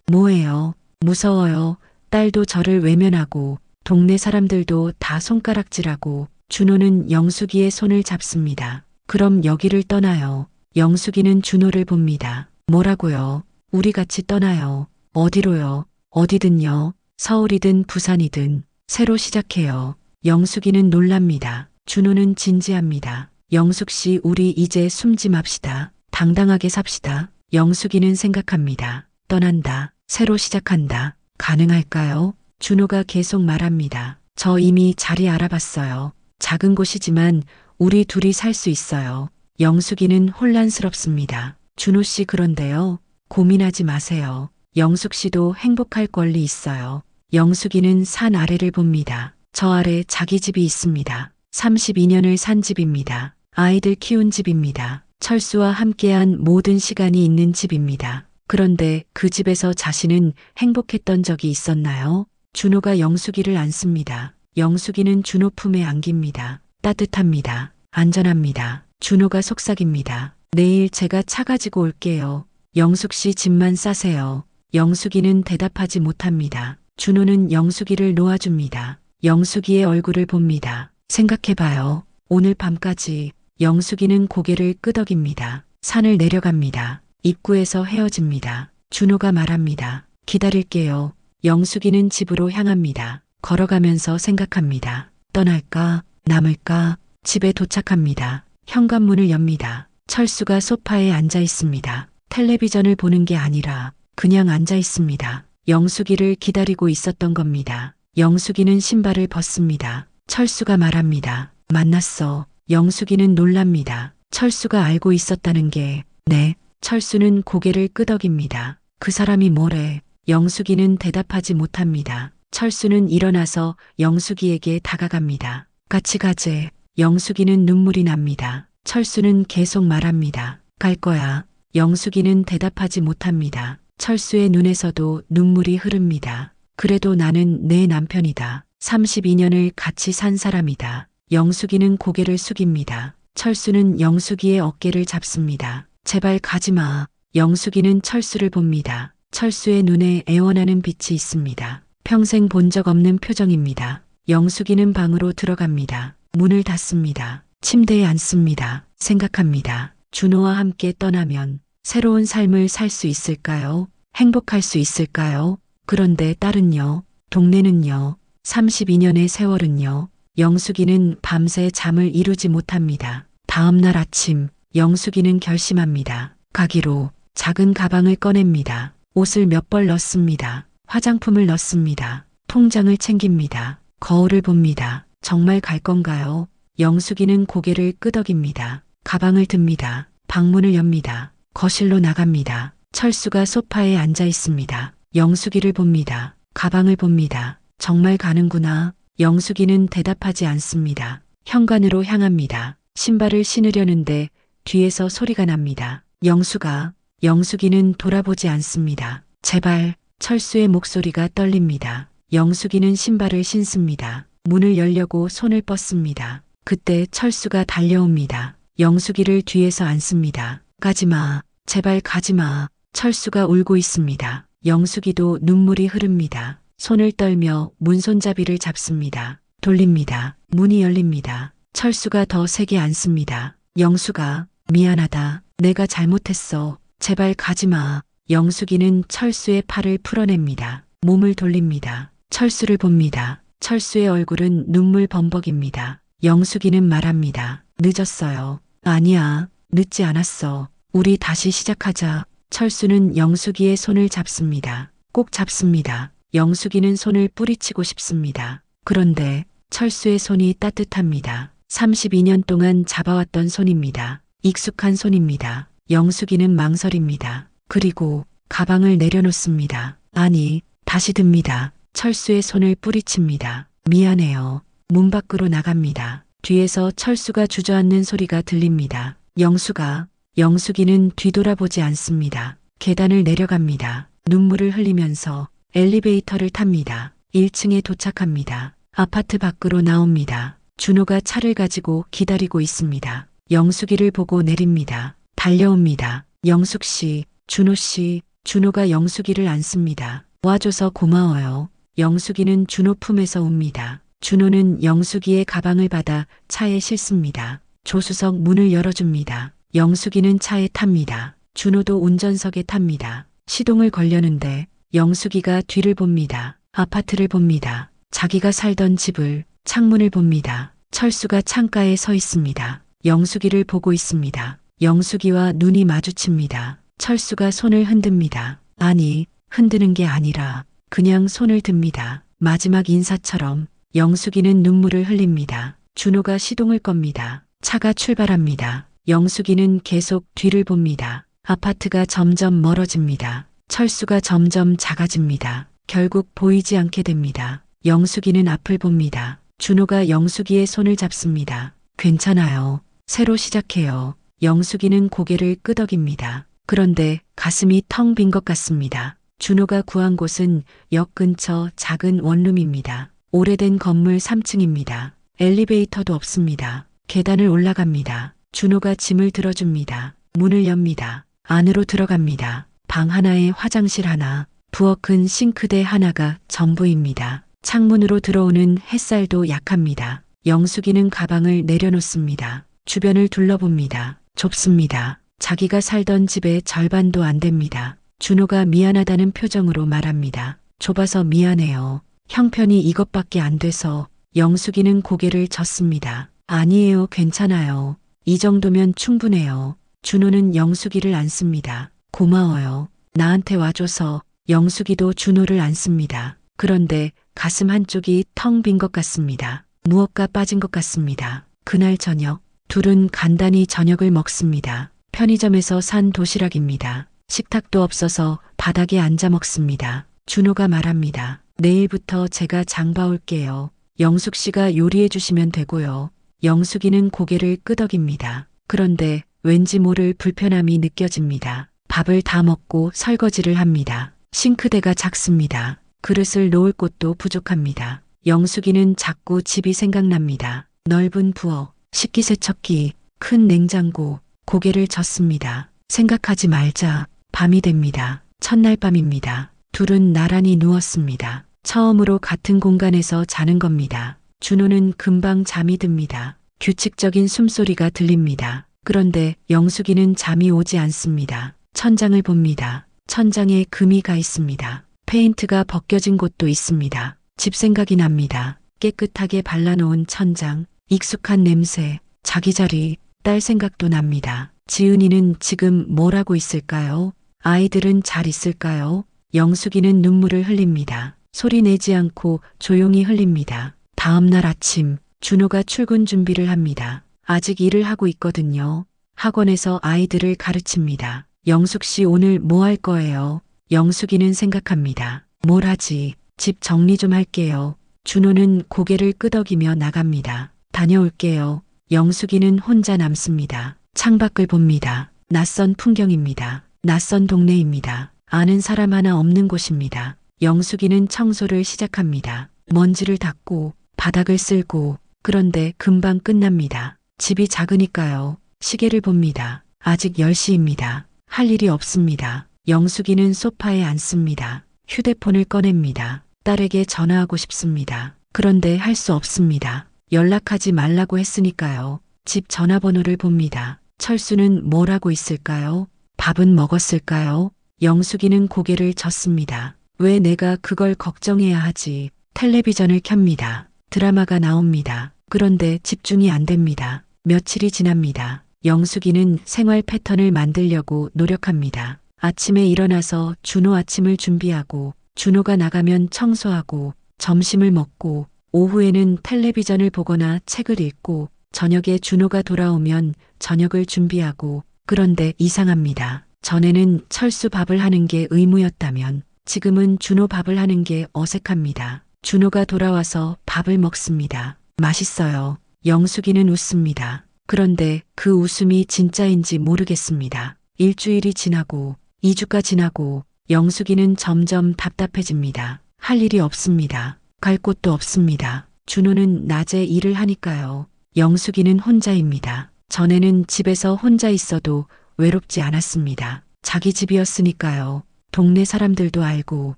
[SPEAKER 1] 뭐예요? 무서워요. 딸도 저를 외면하고 동네 사람들도 다 손가락질하고. 준호는 영숙이의 손을 잡습니다. 그럼 여기를 떠나요. 영숙이는 준호를 봅니다. 뭐라고요? 우리 같이 떠나요. 어디로요? 어디든요. 서울이든 부산이든 새로 시작해요. 영숙이는 놀랍니다. 준호는 진지합니다. 영숙 씨, 우리 이제 숨지 맙시다. 당당하게 삽시다. 영숙이는 생각합니다. 떠난다. 새로 시작한다. 가능할까요? 준호가 계속 말합니다. 저 이미 자리 알아봤어요. 작은 곳이지만 우리 둘이 살 수 있어요. 영숙이는 혼란스럽습니다. 준호 씨, 그런데요. 고민하지 마세요. 영숙 씨도 행복할 권리 있어요. 영숙이는 산 아래를 봅니다. 저 아래 자기 집이 있습니다. 32년을 산 집입니다. 아이들 키운 집입니다. 철수와 함께한 모든 시간이 있는 집입니다. 그런데 그 집에서 자신은 행복했던 적이 있었나요? 준호가 영숙이를 안습니다. 영숙이는 준호 품에 안깁니다. 따뜻합니다. 안전합니다. 준호가 속삭입니다. 내일 제가 차 가지고 올게요. 영숙 씨, 짐만 싸세요. 영숙이는 대답하지 못합니다. 준호는 영숙이를 놓아줍니다. 영숙이의 얼굴을 봅니다. 생각해봐요. 오늘 밤까지. 영숙이는 고개를 끄덕입니다. 산을 내려갑니다. 입구에서 헤어집니다. 준호가 말합니다. 기다릴게요. 영숙이는 집으로 향합니다. 걸어가면서 생각합니다. 떠날까? 남을까? 집에 도착합니다. 현관문을 엽니다. 철수가 소파에 앉아 있습니다. 텔레비전을 보는 게 아니라 그냥 앉아 있습니다. 영숙이를 기다리고 있었던 겁니다. 영숙이는 신발을 벗습니다. 철수가 말합니다. 만났어. 영숙이는 놀랍니다. 철수가 알고 있었다는 게. 네. 철수는 고개를 끄덕입니다. 그 사람이 뭐래? 영숙이는 대답하지 못합니다. 철수는 일어나서 영숙이에게 다가갑니다. 같이 가재. 영숙이는 눈물이 납니다. 철수는 계속 말합니다. 갈 거야. 영숙이는 대답하지 못합니다. 철수의 눈에서도 눈물이 흐릅니다. 그래도 나는 내 남편이다. 32년을 같이 산 사람이다. 영숙이는 고개를 숙입니다. 철수는 영숙이의 어깨를 잡습니다. 제발 가지마. 영숙이는 철수를 봅니다. 철수의 눈에 애원하는 빛이 있습니다. 평생 본 적 없는 표정입니다. 영숙이는 방으로 들어갑니다. 문을 닫습니다. 침대에 앉습니다. 생각합니다. 준호와 함께 떠나면 새로운 삶을 살 수 있을까요? 행복할 수 있을까요? 그런데 딸은요? 동네는요? 32년의 세월은요? 영숙이는 밤새 잠을 이루지 못합니다. 다음 날 아침 영숙이는 결심합니다. 가기로 작은 가방을 꺼냅니다. 옷을 몇 벌 넣습니다. 화장품을 넣습니다. 통장을 챙깁니다. 거울을 봅니다. 정말 갈 건가요? 영숙이는 고개를 끄덕입니다. 가방을 듭니다. 방문을 엽니다. 거실로 나갑니다. 철수가 소파에 앉아 있습니다. 영숙이를 봅니다. 가방을 봅니다. 정말 가는구나. 영숙이는 대답하지 않습니다. 현관으로 향합니다. 신발을 신으려는데 뒤에서 소리가 납니다. 영숙아. 영숙이는 돌아보지 않습니다. 제발. 철수의 목소리가 떨립니다. 영숙이는 신발을 신습니다. 문을 열려고 손을 뻗습니다. 그때 철수가 달려옵니다. 영숙이를 뒤에서 안습니다. 가지마. 제발 가지마. 철수가 울고 있습니다. 영숙이도 눈물이 흐릅니다. 손을 떨며 문손잡이를 잡습니다. 돌립니다. 문이 열립니다. 철수가 더 세게 안습니다. 영숙아, 미안하다. 내가 잘못했어. 제발 가지마. 영숙이는 철수의 팔을 풀어냅니다. 몸을 돌립니다. 철수를 봅니다. 철수의 얼굴은 눈물 범벅입니다. 영숙이는 말합니다. 늦었어요. 아니야, 늦지 않았어. 우리 다시 시작하자. 철수는 영숙이의 손을 잡습니다. 꼭 잡습니다. 영숙이는 손을 뿌리치고 싶습니다. 그런데 철수의 손이 따뜻합니다. 32년 동안 잡아왔던 손입니다. 익숙한 손입니다. 영숙이는 망설입니다. 그리고 가방을 내려놓습니다. 아니, 다시 듭니다. 철수의 손을 뿌리칩니다. 미안해요. 문 밖으로 나갑니다. 뒤에서 철수가 주저앉는 소리가 들립니다. 영숙아. 영숙이는 뒤돌아보지 않습니다. 계단을 내려갑니다. 눈물을 흘리면서 엘리베이터를 탑니다. 1층에 도착합니다. 아파트 밖으로 나옵니다. 준호가 차를 가지고 기다리고 있습니다. 영숙이를 보고 내립니다. 달려옵니다. 영숙 씨, 준호 씨. 준호가 영숙이를 안습니다. 와줘서 고마워요. 영숙이는 준호 품에서 웁니다. 준호는 영숙이의 가방을 받아 차에 싣습니다. 조수석 문을 열어줍니다. 영숙이는 차에 탑니다. 준호도 운전석에 탑니다. 시동을 걸려는데 영숙이가 뒤를 봅니다. 아파트를 봅니다. 자기가 살던 집을, 창문을 봅니다. 철수가 창가에 서 있습니다. 영숙이를 보고 있습니다. 영숙이와 눈이 마주칩니다. 철수가 손을 흔듭니다. 아니, 흔드는 게 아니라 그냥 손을 듭니다. 마지막 인사처럼. 영숙이는 눈물을 흘립니다. 준호가 시동을 겁니다. 차가 출발합니다. 영숙이는 계속 뒤를 봅니다. 아파트가 점점 멀어집니다. 철수가 점점 작아집니다. 결국 보이지 않게 됩니다. 영숙이는 앞을 봅니다. 준호가 영숙이의 손을 잡습니다. 괜찮아요. 새로 시작해요. 영숙이는 고개를 끄덕입니다. 그런데 가슴이 텅 빈 것 같습니다. 준호가 구한 곳은 역 근처 작은 원룸입니다. 오래된 건물 3층입니다. 엘리베이터도 없습니다. 계단을 올라갑니다. 준호가 짐을 들어줍니다. 문을 엽니다. 안으로 들어갑니다. 방 하나에 화장실 하나, 부엌 큰 싱크대 하나가 전부입니다. 창문으로 들어오는 햇살도 약합니다. 영숙이는 가방을 내려놓습니다. 주변을 둘러봅니다. 좁습니다. 자기가 살던 집의 절반도 안 됩니다. 준호가 미안하다는 표정으로 말합니다. 좁아서 미안해요. 형편이 이것밖에 안 돼서. 영숙이는 고개를 젓습니다. 아니에요, 괜찮아요. 이 정도면 충분해요. 준호는 영숙이를 안습니다. 고마워요. 나한테 와줘서. 영숙이도 준호를 안습니다. 그런데 가슴 한쪽이 텅 빈 것 같습니다. 무엇가 빠진 것 같습니다. 그날 저녁, 둘은 간단히 저녁을 먹습니다. 편의점에서 산 도시락입니다. 식탁도 없어서 바닥에 앉아 먹습니다. 준호가 말합니다. 내일부터 제가 장 봐올게요. 영숙 씨가 요리해 주시면 되고요. 영숙이는 고개를 끄덕입니다. 그런데 왠지 모를 불편함이 느껴집니다. 밥을 다 먹고 설거지를 합니다. 싱크대가 작습니다. 그릇을 놓을 곳도 부족합니다. 영숙이는 자꾸 집이 생각납니다. 넓은 부엌, 식기세척기, 큰 냉장고, 고개를 젓습니다. 생각하지 말자. 밤이 됩니다. 첫날 밤입니다. 둘은 나란히 누웠습니다. 처음으로 같은 공간에서 자는 겁니다. 준호는 금방 잠이 듭니다. 규칙적인 숨소리가 들립니다. 그런데 영숙이는 잠이 오지 않습니다. 천장을 봅니다. 천장에 금이 가 있습니다. 페인트가 벗겨진 곳도 있습니다. 집 생각이 납니다. 깨끗하게 발라놓은 천장, 익숙한 냄새, 자기 자리, 딸 생각도 납니다. 지은이는 지금 뭘 하고 있을까요? 아이들은 잘 있을까요? 영숙이는 눈물을 흘립니다. 소리 내지 않고 조용히 흘립니다. 다음 날 아침, 준호가 출근 준비를 합니다. 아직 일을 하고 있거든요. 학원에서 아이들을 가르칩니다. 영숙 씨 오늘 뭐 할 거예요? 영숙이는 생각합니다. 뭘 하지? 집 정리 좀 할게요. 준호는 고개를 끄덕이며 나갑니다. 다녀올게요. 영숙이는 혼자 남습니다. 창밖을 봅니다. 낯선 풍경입니다. 낯선 동네입니다. 아는 사람 하나 없는 곳입니다. 영숙이는 청소를 시작합니다. 먼지를 닦고 바닥을 쓸고 그런데 금방 끝납니다. 집이 작으니까요. 시계를 봅니다. 아직 10시입니다. 할 일이 없습니다. 영숙이는 소파에 앉습니다. 휴대폰을 꺼냅니다. 딸에게 전화하고 싶습니다. 그런데 할 수 없습니다. 연락하지 말라고 했으니까요. 집 전화번호를 봅니다. 철수는 뭘 하고 있을까요? 밥은 먹었을까요? 영숙이는 고개를 젓습니다. 왜 내가 그걸 걱정해야 하지? 텔레비전을 켭니다. 드라마가 나옵니다. 그런데 집중이 안 됩니다. 며칠이 지납니다. 영숙이는 생활 패턴을 만들려고 노력합니다. 아침에 일어나서 준호 아침을 준비하고 준호가 나가면 청소하고 점심을 먹고 오후에는 텔레비전을 보거나 책을 읽고 저녁에 준호가 돌아오면 저녁을 준비하고 그런데 이상합니다. 전에는 철수 밥을 하는 게 의무였다면 지금은 준호 밥을 하는 게 어색합니다. 준호가 돌아와서 밥을 먹습니다. 맛있어요. 영숙이는 웃습니다. 그런데 그 웃음이 진짜인지 모르겠습니다. 일주일이 지나고 2주가 지나고 영숙이는 점점 답답해집니다. 할 일이 없습니다. 갈 곳도 없습니다. 준호는 낮에 일을 하니까요. 영숙이는 혼자입니다. 전에는 집에서 혼자 있어도 외롭지 않았습니다. 자기 집이었으니까요. 동네 사람들도 알고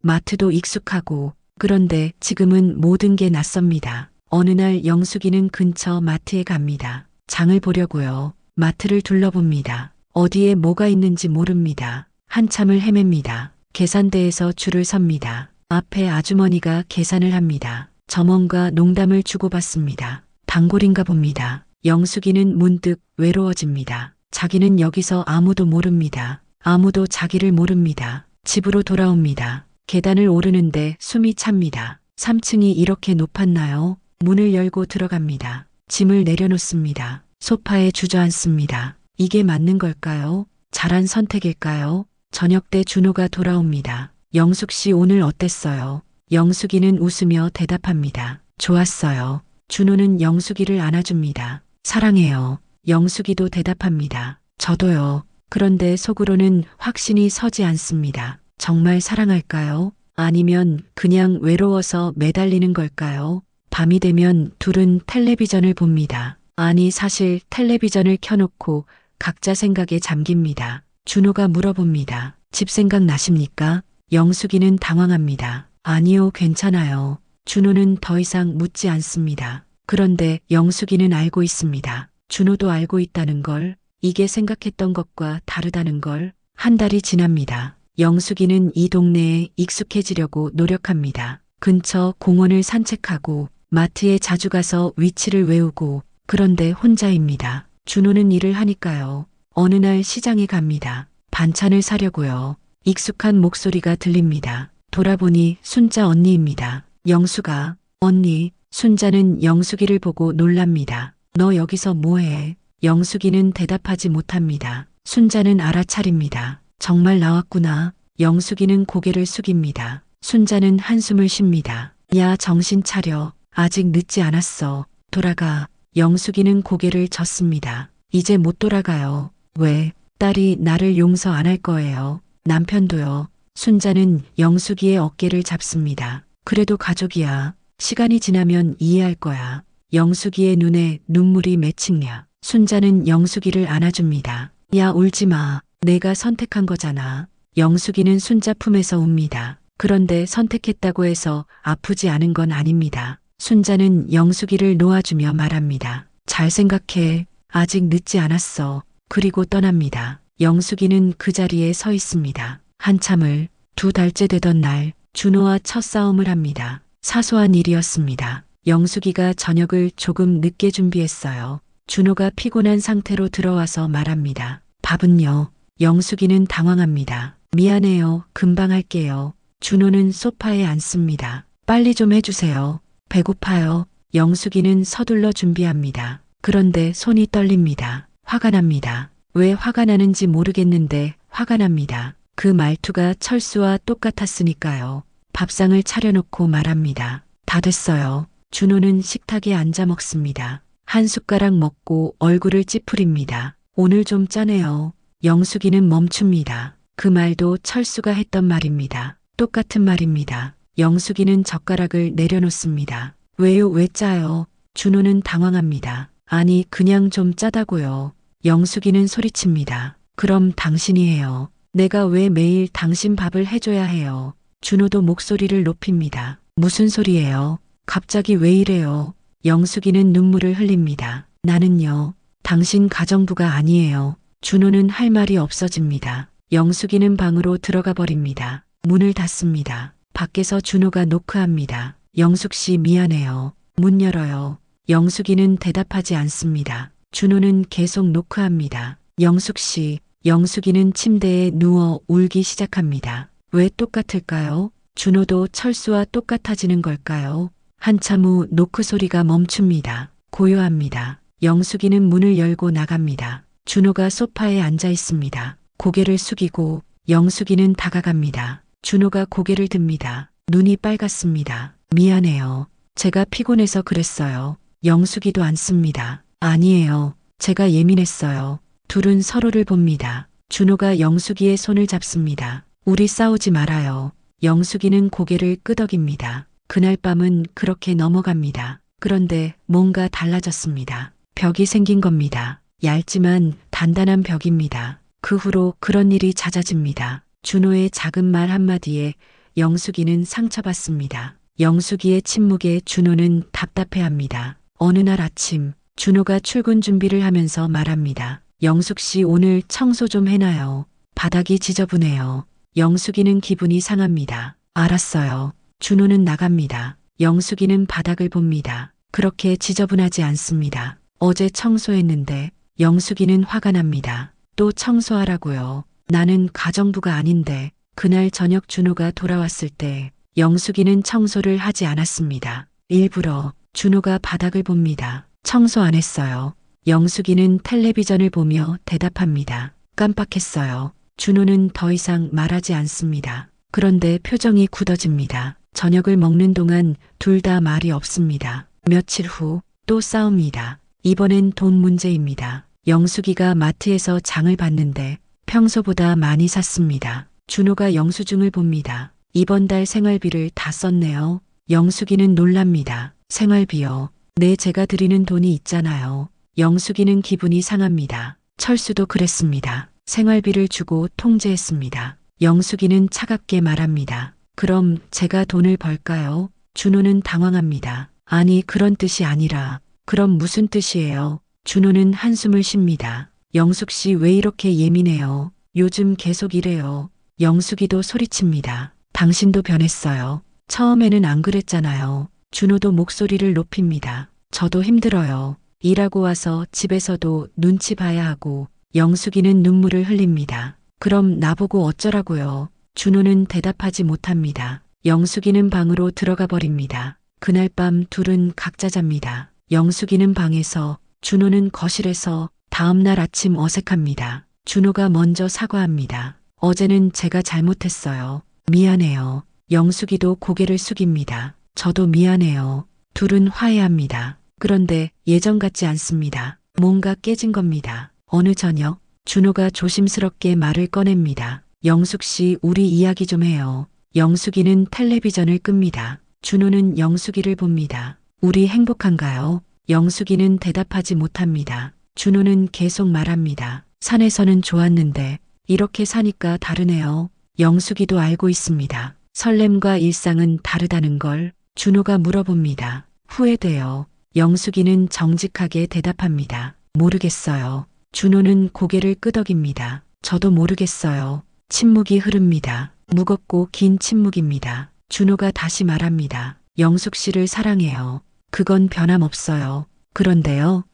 [SPEAKER 1] 마트도 익숙하고 그런데 지금은 모든 게 낯섭니다. 어느 날 영숙이는 근처 마트에 갑니다. 장을 보려고요. 마트를 둘러봅니다. 어디에 뭐가 있는지 모릅니다. 한참을 헤맵니다. 계산대에서 줄을 섭니다. 앞에 아주머니가 계산을 합니다. 점원과 농담을 주고받습니다. 단골인가 봅니다. 영숙이는 문득 외로워집니다. 자기는 여기서 아무도 모릅니다. 아무도 자기를 모릅니다. 집으로 돌아옵니다. 계단을 오르는데 숨이 찹니다. 3층이 이렇게 높았나요? 문을 열고 들어갑니다. 짐을 내려놓습니다. 소파에 주저앉습니다. 이게 맞는 걸까요? 잘한 선택일까요? 저녁 때 준호가 돌아옵니다. 영숙 씨 오늘 어땠어요? 영숙이는 웃으며 대답합니다. 좋았어요. 준호는 영숙이를 안아줍니다. 사랑해요. 영숙이도 대답합니다. 저도요. 그런데 속으로는 확신이 서지 않습니다. 정말 사랑할까요? 아니면 그냥 외로워서 매달리는 걸까요? 밤이 되면 둘은 텔레비전을 봅니다. 아니 사실 텔레비전을 켜놓고 각자 생각에 잠깁니다. 준호가 물어봅니다. 집 생각 나십니까? 영숙이는 당황합니다. 아니요, 괜찮아요. 준호는 더 이상 묻지 않습니다. 그런데 영숙이는 알고 있습니다. 준호도 알고 있다는 걸, 이게 생각했던 것과 다르다는 걸. 한 달이 지납니다. 영숙이는 이 동네에 익숙해지려고 노력합니다. 근처 공원을 산책하고 마트에 자주 가서 위치를 외우고 그런데 혼자입니다. 준호는 일을 하니까요. 어느 날 시장에 갑니다. 반찬을 사려고요. 익숙한 목소리가 들립니다. 돌아보니 순자 언니입니다. 영숙아, 언니. 순자는 영숙이를 보고 놀랍니다. 너 여기서 뭐해? 영숙이는 대답하지 못합니다. 순자는 알아차립니다. 정말 나왔구나. 영숙이는 고개를 숙입니다. 순자는 한숨을 쉽니다. 야, 정신 차려. 아직 늦지 않았어. 돌아가. 영숙이는 고개를 젓습니다. 이제 못 돌아가요. 왜? 딸이 나를 용서 안 할 거예요. 남편도요. 순자는 영숙이의 어깨를 잡습니다. 그래도 가족이야. 시간이 지나면 이해할 거야. 영숙이의 눈에 눈물이 맺히냐. 순자는 영숙이를 안아줍니다. 야, 울지 마. 내가 선택한 거잖아. 영숙이는 순자 품에서 웁니다. 그런데 선택했다고 해서 아프지 않은 건 아닙니다. 순자는 영숙이를 놓아주며 말합니다. 잘 생각해. 아직 늦지 않았어. 그리고 떠납니다. 영숙이는 그 자리에 서 있습니다. 한참을 2달째 되던 날 준호와 첫 싸움을 합니다. 사소한 일이었습니다. 영숙이가 저녁을 조금 늦게 준비했어요. 준호가 피곤한 상태로 들어와서 말합니다. 밥은요? 영숙이는 당황합니다. 미안해요. 금방 할게요. 준호는 소파에 앉습니다. 빨리 좀 해주세요. 배고파요. 영숙이는 서둘러 준비합니다. 그런데 손이 떨립니다. 화가 납니다. 왜 화가 나는지 모르겠는데 화가 납니다. 그 말투가 철수와 똑같았으니까요. 밥상을 차려놓고 말합니다. 다 됐어요. 준호는 식탁에 앉아 먹습니다. 한 숟가락 먹고 얼굴을 찌푸립니다. 오늘 좀 짜네요. 영숙이는 멈춥니다. 그 말도 철수가 했던 말입니다. 똑같은 말입니다. 영숙이는 젓가락을 내려놓습니다. 왜요? 왜 짜요? 준호는 당황합니다. 아니, 그냥 좀 짜다고요. 영숙이는 소리칩니다. 그럼 당신이 해요. 내가 왜 매일 당신 밥을 해줘야 해요? 준호도 목소리를 높입니다. 무슨 소리예요? 갑자기 왜 이래요? 영숙이는 눈물을 흘립니다. 나는요, 당신 가정부가 아니에요. 준호는 할 말이 없어집니다. 영숙이는 방으로 들어가 버립니다. 문을 닫습니다. 밖에서 준호가 노크합니다. 영숙 씨 미안해요. 문 열어요. 영숙이는 대답하지 않습니다. 준호는 계속 노크합니다. 영숙 씨. 영숙이는 침대에 누워 울기 시작합니다. 왜 똑같을까요? 준호도 철수와 똑같아지는 걸까요? 한참 후 노크 소리가 멈춥니다. 고요합니다. 영숙이는 문을 열고 나갑니다. 준호가 소파에 앉아 있습니다. 고개를 숙이고 영숙이는 다가갑니다. 준호가 고개를 듭니다. 눈이 빨갛습니다. 미안해요. 제가 피곤해서 그랬어요. 영숙이도 앉습니다. 아니에요. 제가 예민했어요. 둘은 서로를 봅니다. 준호가 영숙이의 손을 잡습니다. 우리 싸우지 말아요. 영숙이는 고개를 끄덕입니다. 그날 밤은 그렇게 넘어갑니다. 그런데 뭔가 달라졌습니다. 벽이 생긴 겁니다. 얇지만 단단한 벽입니다. 그 후로 그런 일이 잦아집니다. 준호의 작은 말 한마디에 영숙이는 상처받습니다. 영숙이의 침묵에 준호는 답답해합니다. 어느 날 아침 준호가 출근 준비를 하면서 말합니다. 영숙 씨 오늘 청소 좀 해놔요. 바닥이 지저분해요. 영숙이는 기분이 상합니다. 알았어요. 준호는 나갑니다. 영숙이는 바닥을 봅니다. 그렇게 지저분하지 않습니다. 어제 청소했는데 영숙이는 화가 납니다. 또 청소하라고요. 나는 가정부가 아닌데. 그날 저녁 준호가 돌아왔을 때 영숙이는 청소를 하지 않았습니다. 일부러. 준호가 바닥을 봅니다. 청소 안 했어요. 영숙이는 텔레비전을 보며 대답합니다. 깜빡했어요. 준호는 더 이상 말하지 않습니다. 그런데 표정이 굳어집니다. 저녁을 먹는 동안 둘 다 말이 없습니다. 며칠 후 또 싸웁니다. 이번엔 돈 문제입니다. 영숙이가 마트에서 장을 봤는데 평소보다 많이 샀습니다. 준호가 영수증을 봅니다. 이번 달 생활비를 다 썼네요. 영숙이는 놀랍니다. 생활비요. 네, 제가 드리는 돈이 있잖아요. 영숙이는 기분이 상합니다. 철수도 그랬습니다. 생활비를 주고 통제했습니다. 영숙이는 차갑게 말합니다. 그럼 제가 돈을 벌까요? 준호는 당황합니다. 아니, 그런 뜻이 아니라. 그럼 무슨 뜻이에요? 준호는 한숨을 쉽니다. 영숙 씨 왜 이렇게 예민해요? 요즘 계속 이래요. 영숙이도 소리칩니다. 당신도 변했어요. 처음에는 안 그랬잖아요. 준호도 목소리를 높입니다. 저도 힘들어요. 일하고 와서 집에서도 눈치 봐야 하고. 영숙이는 눈물을 흘립니다. 그럼 나보고 어쩌라고요? 준호는 대답하지 못합니다. 영숙이는 방으로 들어가 버립니다. 그날 밤 둘은 각자 잡니다. 영숙이는 방에서, 준호는 거실에서. 다음 날 아침 어색합니다. 준호가 먼저 사과합니다. 어제는 제가 잘못했어요. 미안해요. 영숙이도 고개를 숙입니다. 저도 미안해요. 둘은 화해합니다. 그런데 예전 같지 않습니다. 뭔가 깨진 겁니다. 어느 저녁 준호가 조심스럽게 말을 꺼냅니다. 영숙 씨, 우리 이야기 좀 해요. 영숙이는 텔레비전을 끕니다. 준호는 영숙이를 봅니다. 우리 행복한가요? 영숙이는 대답하지 못합니다. 준호는 계속 말합니다. 산에서는 좋았는데 이렇게 사니까 다르네요. 영숙이도 알고 있습니다. 설렘과 일상은 다르다는 걸. 준호가 물어봅니다. 후회돼요. 영숙이는 정직하게 대답합니다. 모르겠어요. 준호는 고개를 끄덕입니다. 저도 모르겠어요. 침묵이 흐릅니다. 무겁고 긴 침묵입니다. 준호가 다시 말합니다. 영숙 씨를 사랑해요. 그건 변함없어요. 그런데요.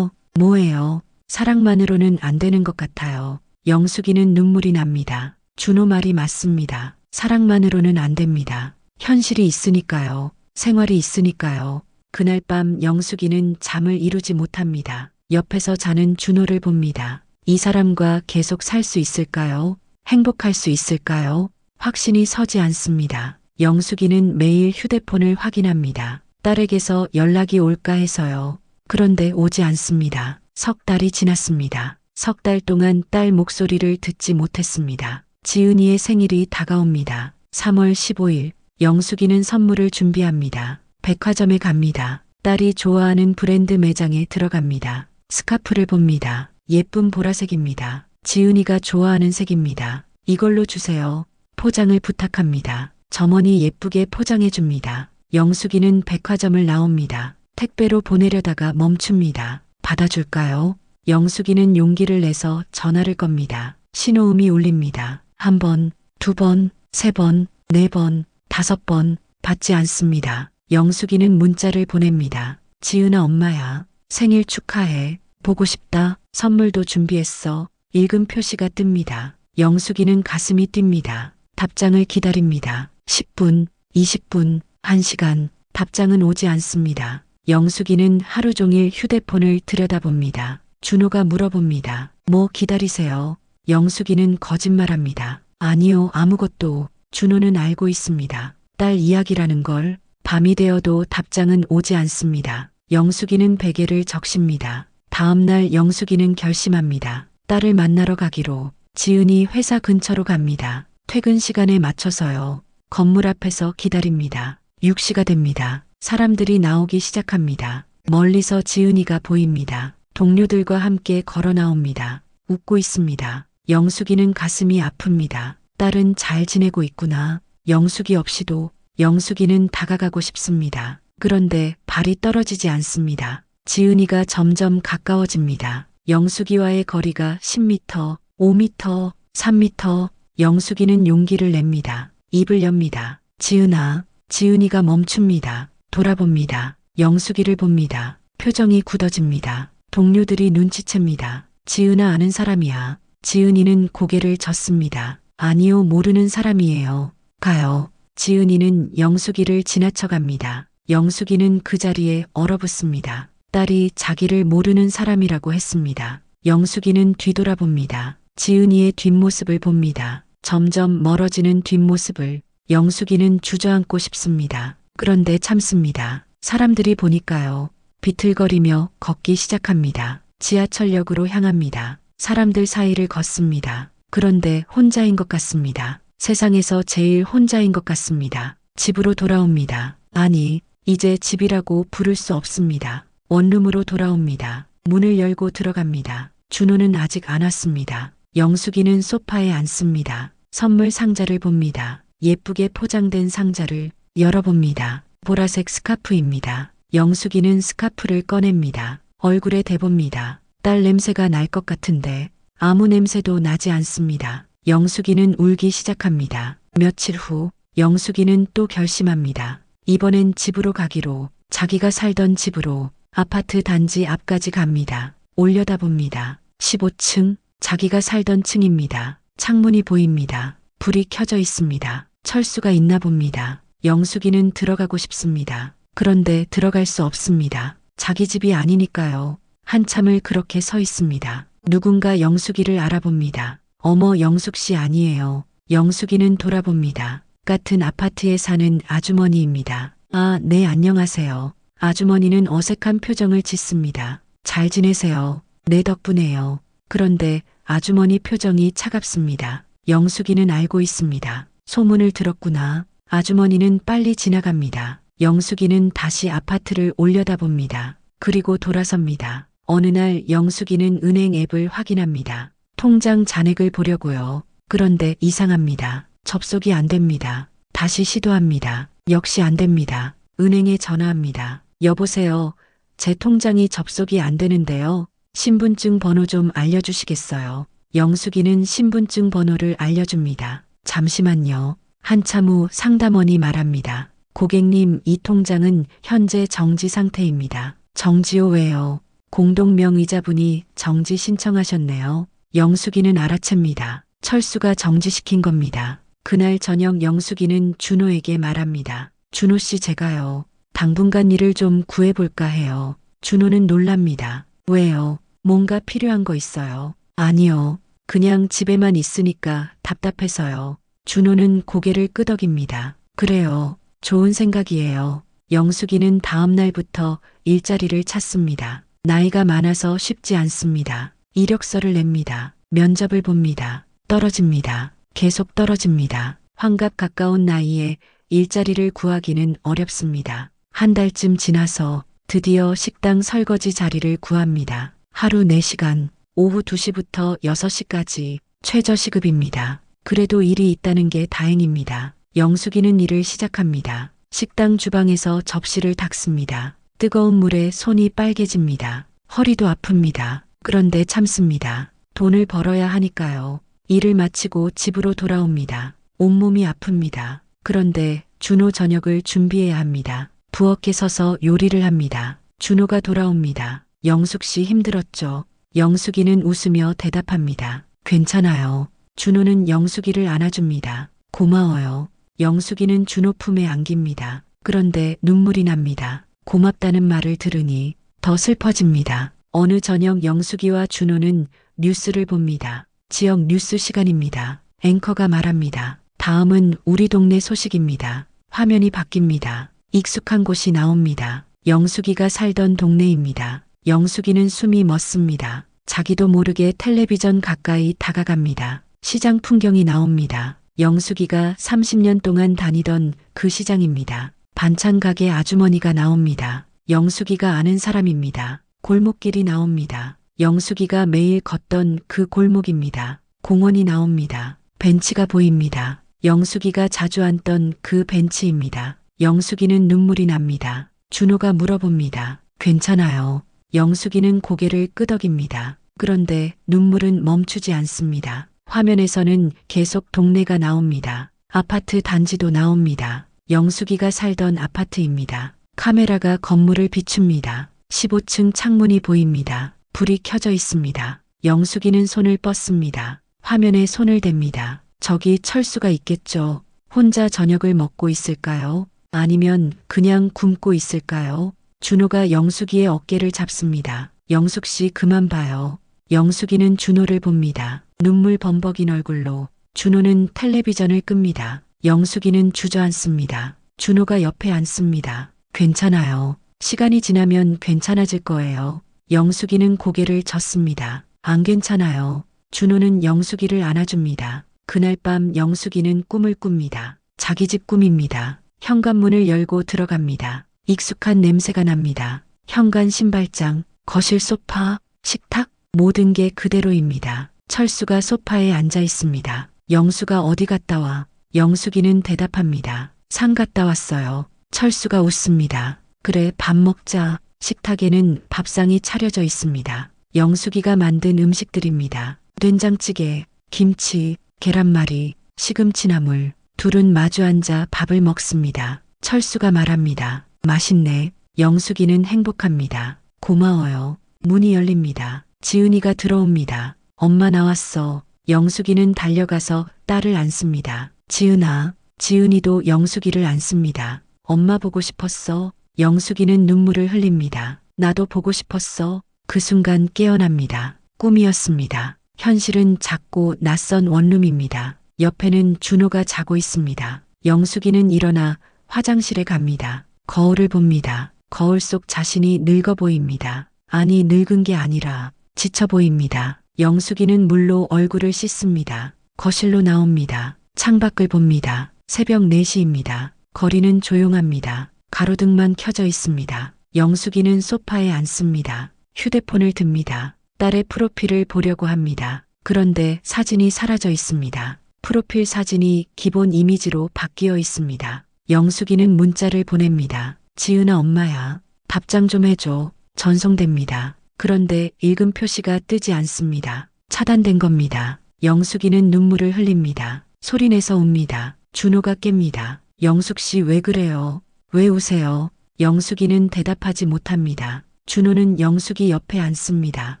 [SPEAKER 1] 뭐예요? 사랑만으로는 안 되는 것 같아요. 영숙이는 눈물이 납니다. 준호 말이 맞습니다. 사랑만으로는 안 됩니다. 현실이 있으니까요. 생활이 있으니까요. 그날 밤 영숙이는 잠을 이루지 못합니다. 옆에서 자는 준호를 봅니다. 이 사람과 계속 살 수 있을까요? 행복할 수 있을까요? 확신이 서지 않습니다. 영숙이는 매일 휴대폰을 확인합니다. 딸에게서 연락이 올까 해서요. 그런데 오지 않습니다. 석 달이 지났습니다. 석 달 동안 딸 목소리를 듣지 못했습니다. 지은이의 생일이 다가옵니다. 3월 15일, 영숙이는 선물을 준비합니다. 백화점에 갑니다. 딸이 좋아하는 브랜드 매장에 들어갑니다. 스카프를 봅니다. 예쁜 보라색입니다. 지은이가 좋아하는 색입니다. 이걸로 주세요. 포장을 부탁합니다. 점원이 예쁘게 포장해 줍니다. 영숙이는 백화점을 나옵니다. 택배로 보내려다가 멈춥니다. 받아줄까요? 영숙이는 용기를 내서 전화를 겁니다. 신호음이 울립니다. 1번, 2번, 3번, 4번, 5번 받지 않습니다. 영숙이는 문자를 보냅니다. 지은아 엄마야. 생일 축하해. 보고 싶다. 선물도 준비했어. 읽음 표시가 뜹니다. 영숙이는 가슴이 뜁니다. 답장을 기다립니다. 10분, 20분, 1시간. 답장은 오지 않습니다. 영숙이는 하루 종일 휴대폰을 들여다봅니다. 준호가 물어봅니다. 뭐 기다리세요? 영숙이는 거짓말합니다. 아니요, 아무것도. 준호는 알고 있습니다. 딸 이야기라는 걸. 밤이 되어도 답장은 오지 않습니다. 영숙이는 베개를 적십니다. 다음 날 영숙이는 결심합니다. 딸을 만나러 가기로. 지은이 회사 근처로 갑니다. 퇴근 시간에 맞춰서요. 건물 앞에서 기다립니다. 6시가 됩니다. 사람들이 나오기 시작합니다. 멀리서 지은이가 보입니다. 동료들과 함께 걸어 나옵니다. 웃고 있습니다. 영숙이는 가슴이 아픕니다. 딸은 잘 지내고 있구나. 영숙이 없이도. 영숙이는 다가가고 싶습니다. 그런데 발이 떨어지지 않습니다. 지은이가 점점 가까워집니다. 영숙이와의 거리가 10m, 5m, 3m. 영숙이는 용기를 냅니다. 입을 엽니다. 지은아. 지은이가 멈춥니다. 돌아봅니다. 영숙이를 봅니다. 표정이 굳어집니다. 동료들이 눈치챕니다. 지은아 아는 사람이야. 지은이는 고개를 젓습니다. 아니요, 모르는 사람이에요. 가요. 지은이는 영숙이를 지나쳐갑니다. 영숙이는 그 자리에 얼어붙습니다. 딸이 자기를 모르는 사람이라고 했습니다. 영숙이는 뒤돌아봅니다. 지은이의 뒷모습을 봅니다. 점점 멀어지는 뒷모습을. 영숙이는 주저앉고 싶습니다. 그런데 참습니다. 사람들이 보니까요. 비틀거리며 걷기 시작합니다. 지하철역으로 향합니다. 사람들 사이를 걷습니다. 그런데 혼자인 것 같습니다. 세상에서 제일 혼자인 것 같습니다. 집으로 돌아옵니다. 아니, 이제 집이라고 부를 수 없습니다. 원룸으로 돌아옵니다. 문을 열고 들어갑니다. 준호는 아직 안 왔습니다. 영숙이는 소파에 앉습니다. 선물 상자를 봅니다. 예쁘게 포장된 상자를 열어봅니다. 보라색 스카프입니다. 영숙이는 스카프를 꺼냅니다. 얼굴에 대봅니다. 딸 냄새가 날 것 같은데 아무 냄새도 나지 않습니다. 영숙이는 울기 시작합니다. 며칠 후 영숙이는 또 결심합니다. 이번엔 집으로 가기로. 자기가 살던 집으로. 아파트 단지 앞까지 갑니다. 올려다봅니다. 15층. 자기가 살던 층입니다. 창문이 보입니다. 불이 켜져 있습니다. 철수가 있나 봅니다. 영숙이는 들어가고 싶습니다. 그런데 들어갈 수 없습니다. 자기 집이 아니니까요. 한참을 그렇게 서 있습니다. 누군가 영숙이를 알아봅니다. 어머, 영숙 씨 아니에요. 영숙이는 돌아봅니다. 같은 아파트에 사는 아주머니입니다. 아, 네, 안녕하세요. 아주머니는 어색한 표정을 짓습니다. 잘 지내세요. 네, 덕분에요. 그런데 아주머니 표정이 차갑습니다. 영숙이는 알고 있습니다. 소문을 들었구나. 아주머니는 빨리 지나갑니다. 영숙이는 다시 아파트를 올려다봅니다. 그리고 돌아섭니다. 어느 날 영숙이는 은행 앱을 확인합니다. 통장 잔액을 보려고요. 그런데 이상합니다. 접속이 안 됩니다. 다시 시도합니다. 역시 안 됩니다. 은행에 전화합니다. 여보세요. 제 통장이 접속이 안 되는데요. 신분증 번호 좀 알려주시겠어요? 영숙이는 신분증 번호를 알려줍니다. 잠시만요. 한참 후 상담원이 말합니다. 고객님, 이 통장은 현재 정지 상태입니다. 정지요? 왜요? 공동명의자분이 정지 신청하셨네요. 영숙이는 알아챕니다. 철수가 정지시킨 겁니다. 그날 저녁 영숙이는 준호에게 말합니다. 준호 씨, 제가요. 당분간 일을 좀 구해볼까 해요. 준호는 놀랍니다. 왜요? 뭔가 필요한 거 있어요? 아니요. 그냥 집에만 있으니까 답답해서요. 준호는 고개를 끄덕입니다. 그래요. 좋은 생각이에요. 영숙이는 다음 날부터 일자리를 찾습니다. 나이가 많아서 쉽지 않습니다. 이력서를 냅니다. 면접을 봅니다. 떨어집니다. 계속 떨어집니다. 환갑 가까운 나이에 일자리를 구하기는 어렵습니다. 한 달쯤 지나서 드디어 식당 설거지 자리를 구합니다. 하루 4시간, 오후 2시부터 6시까지 최저시급입니다. 그래도 일이 있다는 게 다행입니다. 영숙이는 일을 시작합니다. 식당 주방에서 접시를 닦습니다. 뜨거운 물에 손이 빨개집니다. 허리도 아픕니다. 그런데 참습니다. 돈을 벌어야 하니까요. 일을 마치고 집으로 돌아옵니다. 온몸이 아픕니다. 그런데 준호 저녁을 준비해야 합니다. 부엌에 서서 요리를 합니다. 준호가 돌아옵니다. 영숙 씨 힘들었죠? 영숙이는 웃으며 대답합니다. 괜찮아요. 준호는 영숙이를 안아줍니다. 고마워요. 영숙이는 준호 품에 안깁니다. 그런데 눈물이 납니다. 고맙다는 말을 들으니 더 슬퍼집니다. 어느 저녁 영숙이와 준호는 뉴스를 봅니다. 지역 뉴스 시간입니다. 앵커가 말합니다. 다음은 우리 동네 소식입니다. 화면이 바뀝니다. 익숙한 곳이 나옵니다. 영숙이가 살던 동네입니다. 영숙이는 숨이 멎습니다. 자기도 모르게 텔레비전 가까이 다가갑니다. 시장 풍경이 나옵니다. 영숙이가 30년 동안 다니던 그 시장입니다. 반찬 가게 아주머니가 나옵니다. 영숙이가 아는 사람입니다. 골목길이 나옵니다. 영숙이가 매일 걷던 그 골목입니다. 공원이 나옵니다. 벤치가 보입니다. 영숙이가 자주 앉던 그 벤치입니다. 영숙이는 눈물이 납니다. 준호가 물어봅니다. 괜찮아요. 영숙이는 고개를 끄덕입니다. 그런데 눈물은 멈추지 않습니다. 화면에서는 계속 동네가 나옵니다. 아파트 단지도 나옵니다. 영숙이가 살던 아파트입니다. 카메라가 건물을 비춥니다. 15층 창문이 보입니다. 불이 켜져 있습니다. 영숙이는 손을 뻗습니다. 화면에 손을 댑니다. 저기 철수가 있겠죠. 혼자 저녁을 먹고 있을까요? 아니면 그냥 굶고 있을까요? 준호가 영숙이의 어깨를 잡습니다. 영숙 씨, 그만 봐요. 영숙이는 준호를 봅니다. 눈물 범벅인 얼굴로. 준호는 텔레비전을 끕니다. 영숙이는 주저앉습니다. 준호가 옆에 앉습니다. 괜찮아요. 시간이 지나면 괜찮아질 거예요. 영숙이는 고개를 젓습니다. 안 괜찮아요. 준호는 영숙이를 안아줍니다. 그날 밤 영숙이는 꿈을 꿉니다. 자기 집 꿈입니다. 현관문을 열고 들어갑니다. 익숙한 냄새가 납니다. 현관 신발장, 거실 소파, 식탁, 모든 게 그대로입니다. 철수가 소파에 앉아 있습니다. 영수가 어디 갔다 와? 영숙이는 대답합니다. 산 갔다 왔어요. 철수가 웃습니다. 그래, 밥 먹자. 식탁에는 밥상이 차려져 있습니다. 영숙이가 만든 음식들입니다. 된장찌개, 김치, 계란말이, 시금치나물. 둘은 마주 앉아 밥을 먹습니다. 철수가 말합니다. 맛있네. 영숙이는 행복합니다. 고마워요. 문이 열립니다. 지은이가 들어옵니다. 엄마 나왔어. 영숙이는 달려가서 딸을 안습니다. 지은아. 지은이도 영숙이를 안습니다. 엄마 보고 싶었어. 영숙이는 눈물을 흘립니다. 나도 보고 싶었어. 그 순간 깨어납니다. 꿈이었습니다. 현실은 작고 낯선 원룸입니다. 옆에는 준호가 자고 있습니다. 영숙이는 일어나 화장실에 갑니다. 거울을 봅니다. 거울 속 자신이 늙어 보입니다. 아니, 늙은 게 아니라 지쳐 보입니다. 영숙이는 물로 얼굴을 씻습니다. 거실로 나옵니다. 창밖을 봅니다. 새벽 4시입니다. 거리는 조용합니다. 가로등만 켜져 있습니다. 영숙이는 소파에 앉습니다. 휴대폰을 듭니다. 딸의 프로필을 보려고 합니다. 그런데 사진이 사라져 있습니다. 프로필 사진이 기본 이미지로 바뀌어 있습니다. 영숙이는 문자를 보냅니다. 지은아 엄마야. 답장 좀 해줘. 전송됩니다. 그런데 읽음 표시가 뜨지 않습니다. 차단된 겁니다. 영숙이는 눈물을 흘립니다. 소리내서 웁니다. 준호가 깹니다. 영숙 씨 왜 그래요? 왜 우세요? 영숙이는 대답하지 못합니다. 준호는 영숙이 옆에 앉습니다.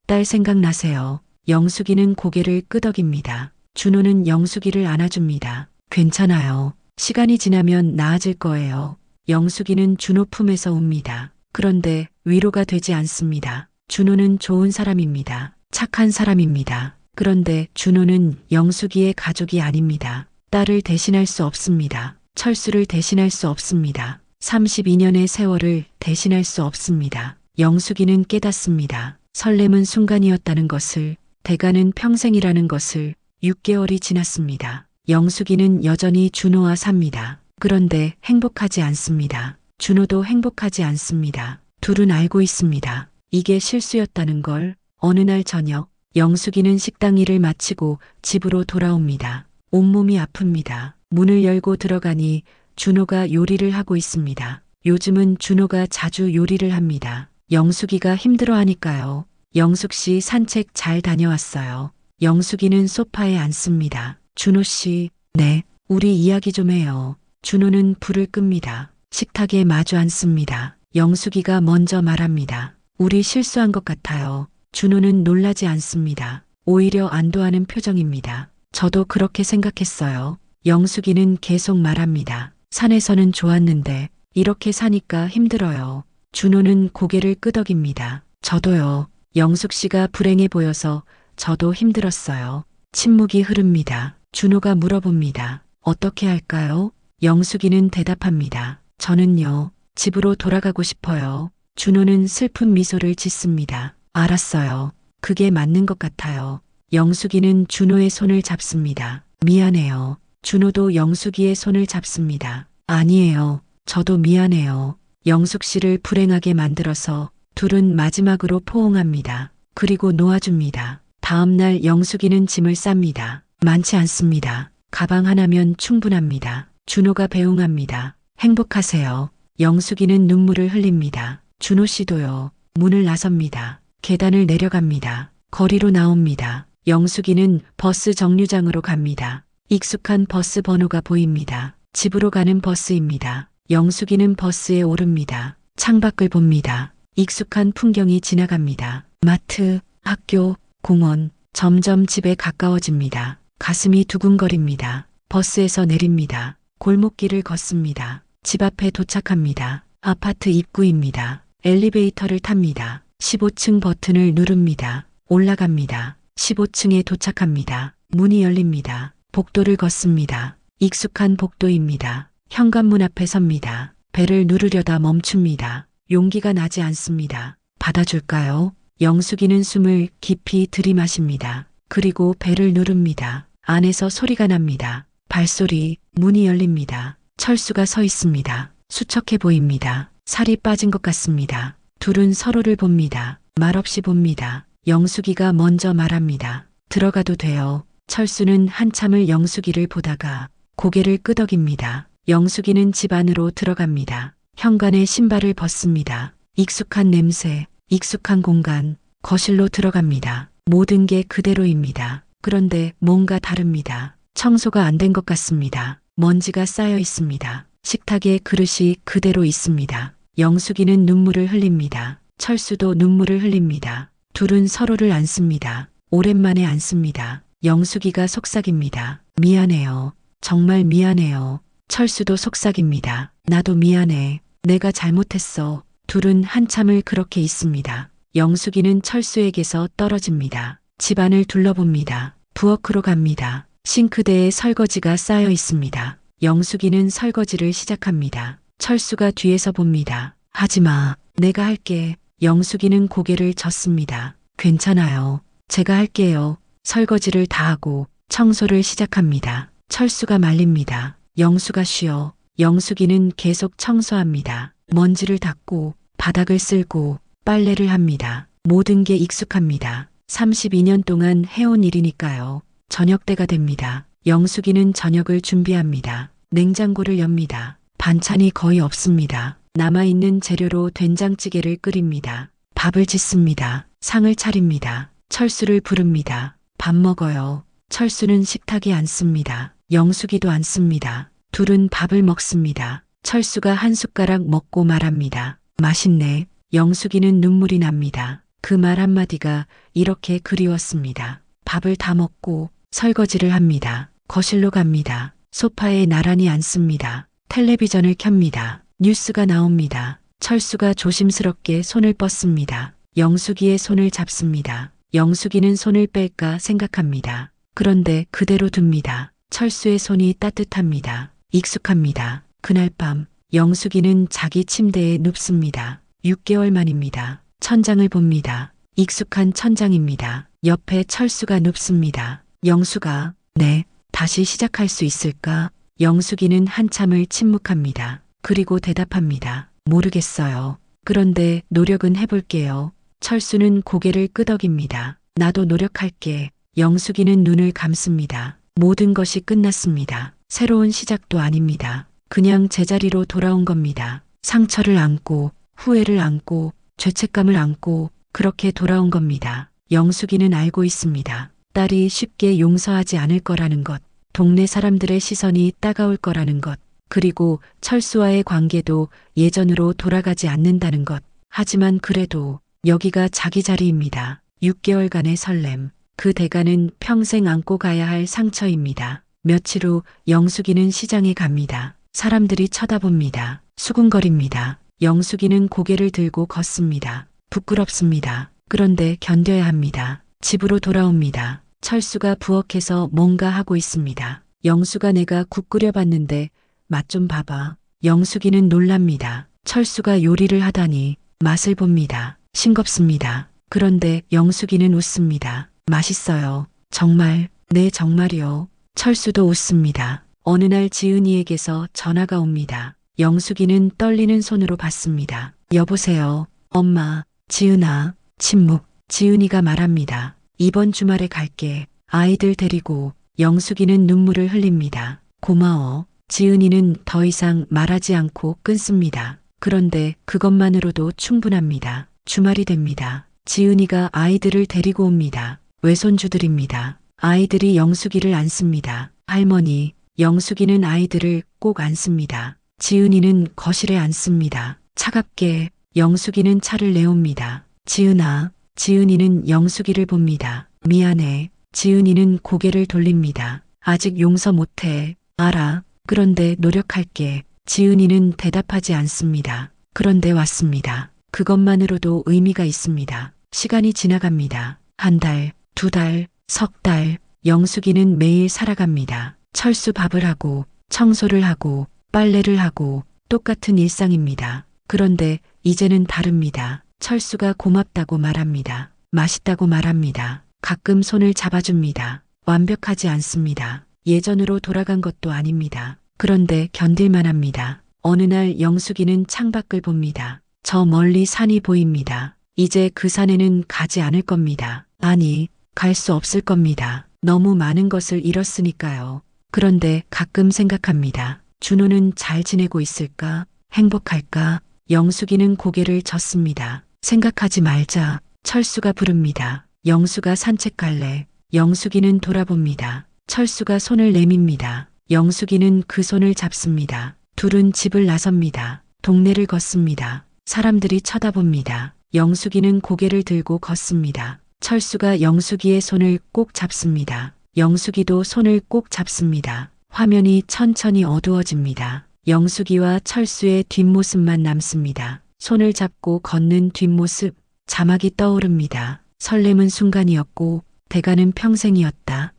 [SPEAKER 1] 딸 생각나세요? 영숙이는 고개를 끄덕입니다. 준호는 영숙이를 안아줍니다. 괜찮아요. 시간이 지나면 나아질 거예요. 영숙이는 준호 품에서 웁니다. 그런데 위로가 되지 않습니다. 준호는 좋은 사람입니다. 착한 사람입니다. 그런데 준호는 영숙이의 가족이 아닙니다. 딸을 대신할 수 없습니다. 철수를 대신할 수 없습니다. 32년의 세월을 대신할 수 없습니다. 영숙이는 깨닫습니다. 설렘은 순간이었다는 것을, 대가는 평생이라는 것을. 6개월이 지났습니다. 영숙이는 여전히 준호와 삽니다. 그런데 행복하지 않습니다. 준호도 행복하지 않습니다. 둘은 알고 있습니다. 이게 실수였다는 걸. 어느 날 저녁, 영숙이는 식당 일을 마치고 집으로 돌아옵니다. 온몸이 아픕니다. 문을 열고 들어가니 준호가 요리를 하고 있습니다. 요즘은 준호가 자주 요리를 합니다. 영숙이가 힘들어하니까요. 영숙 씨 산책 잘 다녀왔어요. 영숙이는 소파에 앉습니다. 준호 씨, 네, 우리 이야기 좀 해요. 준호는 불을 끕니다. 식탁에 마주 앉습니다. 영숙이가 먼저 말합니다. 우리 실수한 것 같아요. 준호는 놀라지 않습니다. 오히려 안도하는 표정입니다. 저도 그렇게 생각했어요. 영숙이는 계속 말합니다. 산에서는 좋았는데 이렇게 사니까 힘들어요. 준호는 고개를 끄덕입니다. 저도요. 영숙 씨가 불행해 보여서 저도 힘들었어요. 침묵이 흐릅니다. 준호가 물어봅니다. 어떻게 할까요? 영숙이는 대답합니다. 저는요, 집으로 돌아가고 싶어요. 준호는 슬픈 미소를 짓습니다. 알았어요. 그게 맞는 것 같아요. 영숙이는 준호의 손을 잡습니다. 미안해요. 준호도 영숙이의 손을 잡습니다. 아니에요. 저도 미안해요. 영숙 씨를 불행하게 만들어서 둘은 마지막으로 포옹합니다. 그리고 놓아줍니다. 다음 날 영숙이는 짐을 쌉니다. 많지 않습니다. 가방 하나면 충분합니다. 준호가 배웅합니다. 행복하세요. 영숙이는 눈물을 흘립니다. 준호 씨도요. 문을 나섭니다. 계단을 내려갑니다. 거리로 나옵니다. 영숙이는 버스 정류장으로 갑니다. 익숙한 버스 번호가 보입니다. 집으로 가는 버스입니다. 영숙이는 버스에 오릅니다. 창밖을 봅니다. 익숙한 풍경이 지나갑니다. 마트, 학교, 공원, 점점 집에 가까워집니다. 가슴이 두근거립니다. 버스에서 내립니다. 골목길을 걷습니다. 집 앞에 도착합니다. 아파트 입구입니다. 엘리베이터를 탑니다. 15층 버튼을 누릅니다. 올라갑니다. 15층에 도착합니다. 문이 열립니다. 복도를 걷습니다. 익숙한 복도입니다. 현관문 앞에 섭니다. 배를 누르려다 멈춥니다. 용기가 나지 않습니다. 받아줄까요? 영숙이는 숨을 깊이 들이마십니다. 그리고 배를 누릅니다. 안에서 소리가 납니다. 발소리, 문이 열립니다. 철수가 서 있습니다. 수척해 보입니다. 살이 빠진 것 같습니다. 둘은 서로를 봅니다. 말없이 봅니다. 영숙이가 먼저 말합니다. 들어가도 돼요. 철수는 한참을 영숙이를 보다가 고개를 끄덕입니다. 영숙이는 집 안으로 들어갑니다. 현관에 신발을 벗습니다. 익숙한 냄새, 익숙한 공간, 거실로 들어갑니다. 모든 게 그대로입니다. 그런데 뭔가 다릅니다. 청소가 안 된 것 같습니다. 먼지가 쌓여 있습니다. 식탁에 그릇이 그대로 있습니다. 영숙이는 눈물을 흘립니다. 철수도 눈물을 흘립니다. 둘은 서로를 안습니다. 오랜만에 안습니다. 영숙이가 속삭입니다. 미안해요. 정말 미안해요. 철수도 속삭입니다. 나도 미안해. 내가 잘못했어. 둘은 한참을 그렇게 있습니다. 영숙이는 철수에게서 떨어집니다. 집안을 둘러봅니다. 부엌으로 갑니다. 싱크대에 설거지가 쌓여 있습니다. 영숙이는 설거지를 시작합니다. 철수가 뒤에서 봅니다. 하지마. 내가 할게. 영숙이는 고개를 젓습니다. 괜찮아요. 제가 할게요. 설거지를 다 하고 청소를 시작합니다. 철수가 말립니다. 영수가 쉬어. 영숙이는 계속 청소합니다. 먼지를 닦고 바닥을 쓸고 빨래를 합니다. 모든 게 익숙합니다. 32년 동안 해온 일이니까요. 저녁 때가 됩니다. 영숙이는 저녁을 준비합니다. 냉장고를 엽니다. 반찬이 거의 없습니다. 남아있는 재료로 된장찌개를 끓입니다. 밥을 짓습니다. 상을 차립니다. 철수를 부릅니다. 밥 먹어요. 철수는 식탁에 앉습니다. 영숙이도 앉습니다. 둘은 밥을 먹습니다. 철수가 한 숟가락 먹고 말합니다. 맛있네. 영숙이는 눈물이 납니다. 그 말 한마디가 이렇게 그리웠습니다. 밥을 다 먹고 설거지를 합니다. 거실로 갑니다. 소파에 나란히 앉습니다. 텔레비전을 켭니다. 뉴스가 나옵니다. 철수가 조심스럽게 손을 뻗습니다. 영숙이의 손을 잡습니다. 영숙이는 손을 뺄까 생각합니다. 그런데 그대로 둡니다. 철수의 손이 따뜻합니다. 익숙합니다. 그날 밤 영숙이는 자기 침대에 눕습니다. 6개월 만입니다. 천장을 봅니다. 익숙한 천장입니다. 옆에 철수가 눕습니다. 영숙아, 네, 다시 시작할 수 있을까? 영숙이는 한참을 침묵합니다. 그리고 대답합니다. 모르겠어요. 그런데 노력은 해볼게요. 철수는 고개를 끄덕입니다. 나도 노력할게. 영숙이는 눈을 감습니다. 모든 것이 끝났습니다. 새로운 시작도 아닙니다. 그냥 제자리로 돌아온 겁니다. 상처를 안고, 후회를 안고, 죄책감을 안고, 그렇게 돌아온 겁니다. 영숙이는 알고 있습니다. 딸이 쉽게 용서하지 않을 거라는 것, 동네 사람들의 시선이 따가울 거라는 것, 그리고 철수와의 관계도 예전으로 돌아가지 않는다는 것. 하지만 그래도 여기가 자기 자리입니다. 6개월간의 설렘, 그 대가는 평생 안고 가야 할 상처입니다. 며칠 후 영숙이는 시장에 갑니다. 사람들이 쳐다봅니다. 수군거립니다. 영숙이는 고개를 들고 걷습니다. 부끄럽습니다. 그런데 견뎌야 합니다. 집으로 돌아옵니다. 철수가 부엌에서 뭔가 하고 있습니다. 영수가 내가 국 끓여봤는데 맛 좀 봐봐. 영숙이는 놀랍니다. 철수가 요리를 하다니 맛을 봅니다. 싱겁습니다. 그런데 영숙이는 웃습니다. 맛있어요. 정말, 네 정말이요. 철수도 웃습니다. 어느 날 지은이에게서 전화가 옵니다. 영숙이는 떨리는 손으로 받습니다. 여보세요. 엄마, 지은아. 침묵. 지은이가 말합니다. 이번 주말에 갈게. 아이들 데리고. 영숙이는 눈물을 흘립니다. 고마워. 지은이는 더 이상 말하지 않고 끊습니다. 그런데 그것만으로도 충분합니다. 주말이 됩니다. 지은이가 아이들을 데리고 옵니다. 외손주들입니다. 아이들이 영숙이를 안습니다. 할머니, 영숙이는 아이들을 꼭 안습니다. 지은이는 거실에 앉습니다. 차갑게 영숙이는 차를 내옵니다. 지은아, 지은이는 영숙이를 봅니다. 미안해. 지은이는 고개를 돌립니다. 아직 용서 못해. 알아. 그런데 노력할게. 지은이는 대답하지 않습니다. 그런데 왔습니다. 그것만으로도 의미가 있습니다. 시간이 지나갑니다. 한 달, 두 달, 석 달. 영숙이는 매일 살아갑니다. 철수 밥을 하고, 청소를 하고, 빨래를 하고, 똑같은 일상입니다. 그런데 이제는 다릅니다. 철수가 고맙다고 말합니다. 맛있다고 말합니다. 가끔 손을 잡아줍니다. 완벽하지 않습니다. 예전으로 돌아간 것도 아닙니다. 그런데 견딜만 합니다. 어느 날 영숙이는 창밖을 봅니다. 저 멀리 산이 보입니다. 이제 그 산에는 가지 않을 겁니다. 아니, 갈 수 없을 겁니다. 너무 많은 것을 잃었으니까요. 그런데 가끔 생각합니다. 준호는 잘 지내고 있을까? 행복할까? 영숙이는 고개를 젓습니다. 생각하지 말자. 철수가 부릅니다. 영수가 산책 갈래? 영숙이는 돌아봅니다. 철수가 손을 내밉니다. 영숙이는 그 손을 잡습니다. 둘은 집을 나섭니다. 동네를 걷습니다. 사람들이 쳐다봅니다. 영숙이는 고개를 들고 걷습니다. 철수가 영숙이의 손을 꼭 잡습니다. 영숙이도 손을 꼭 잡습니다. 화면이 천천히 어두워집니다. 영숙이와 철수의 뒷모습만 남습니다. 손을 잡고 걷는 뒷모습, 자막이 떠오릅니다. 설렘은 순간이었고 대가는 평생이었다.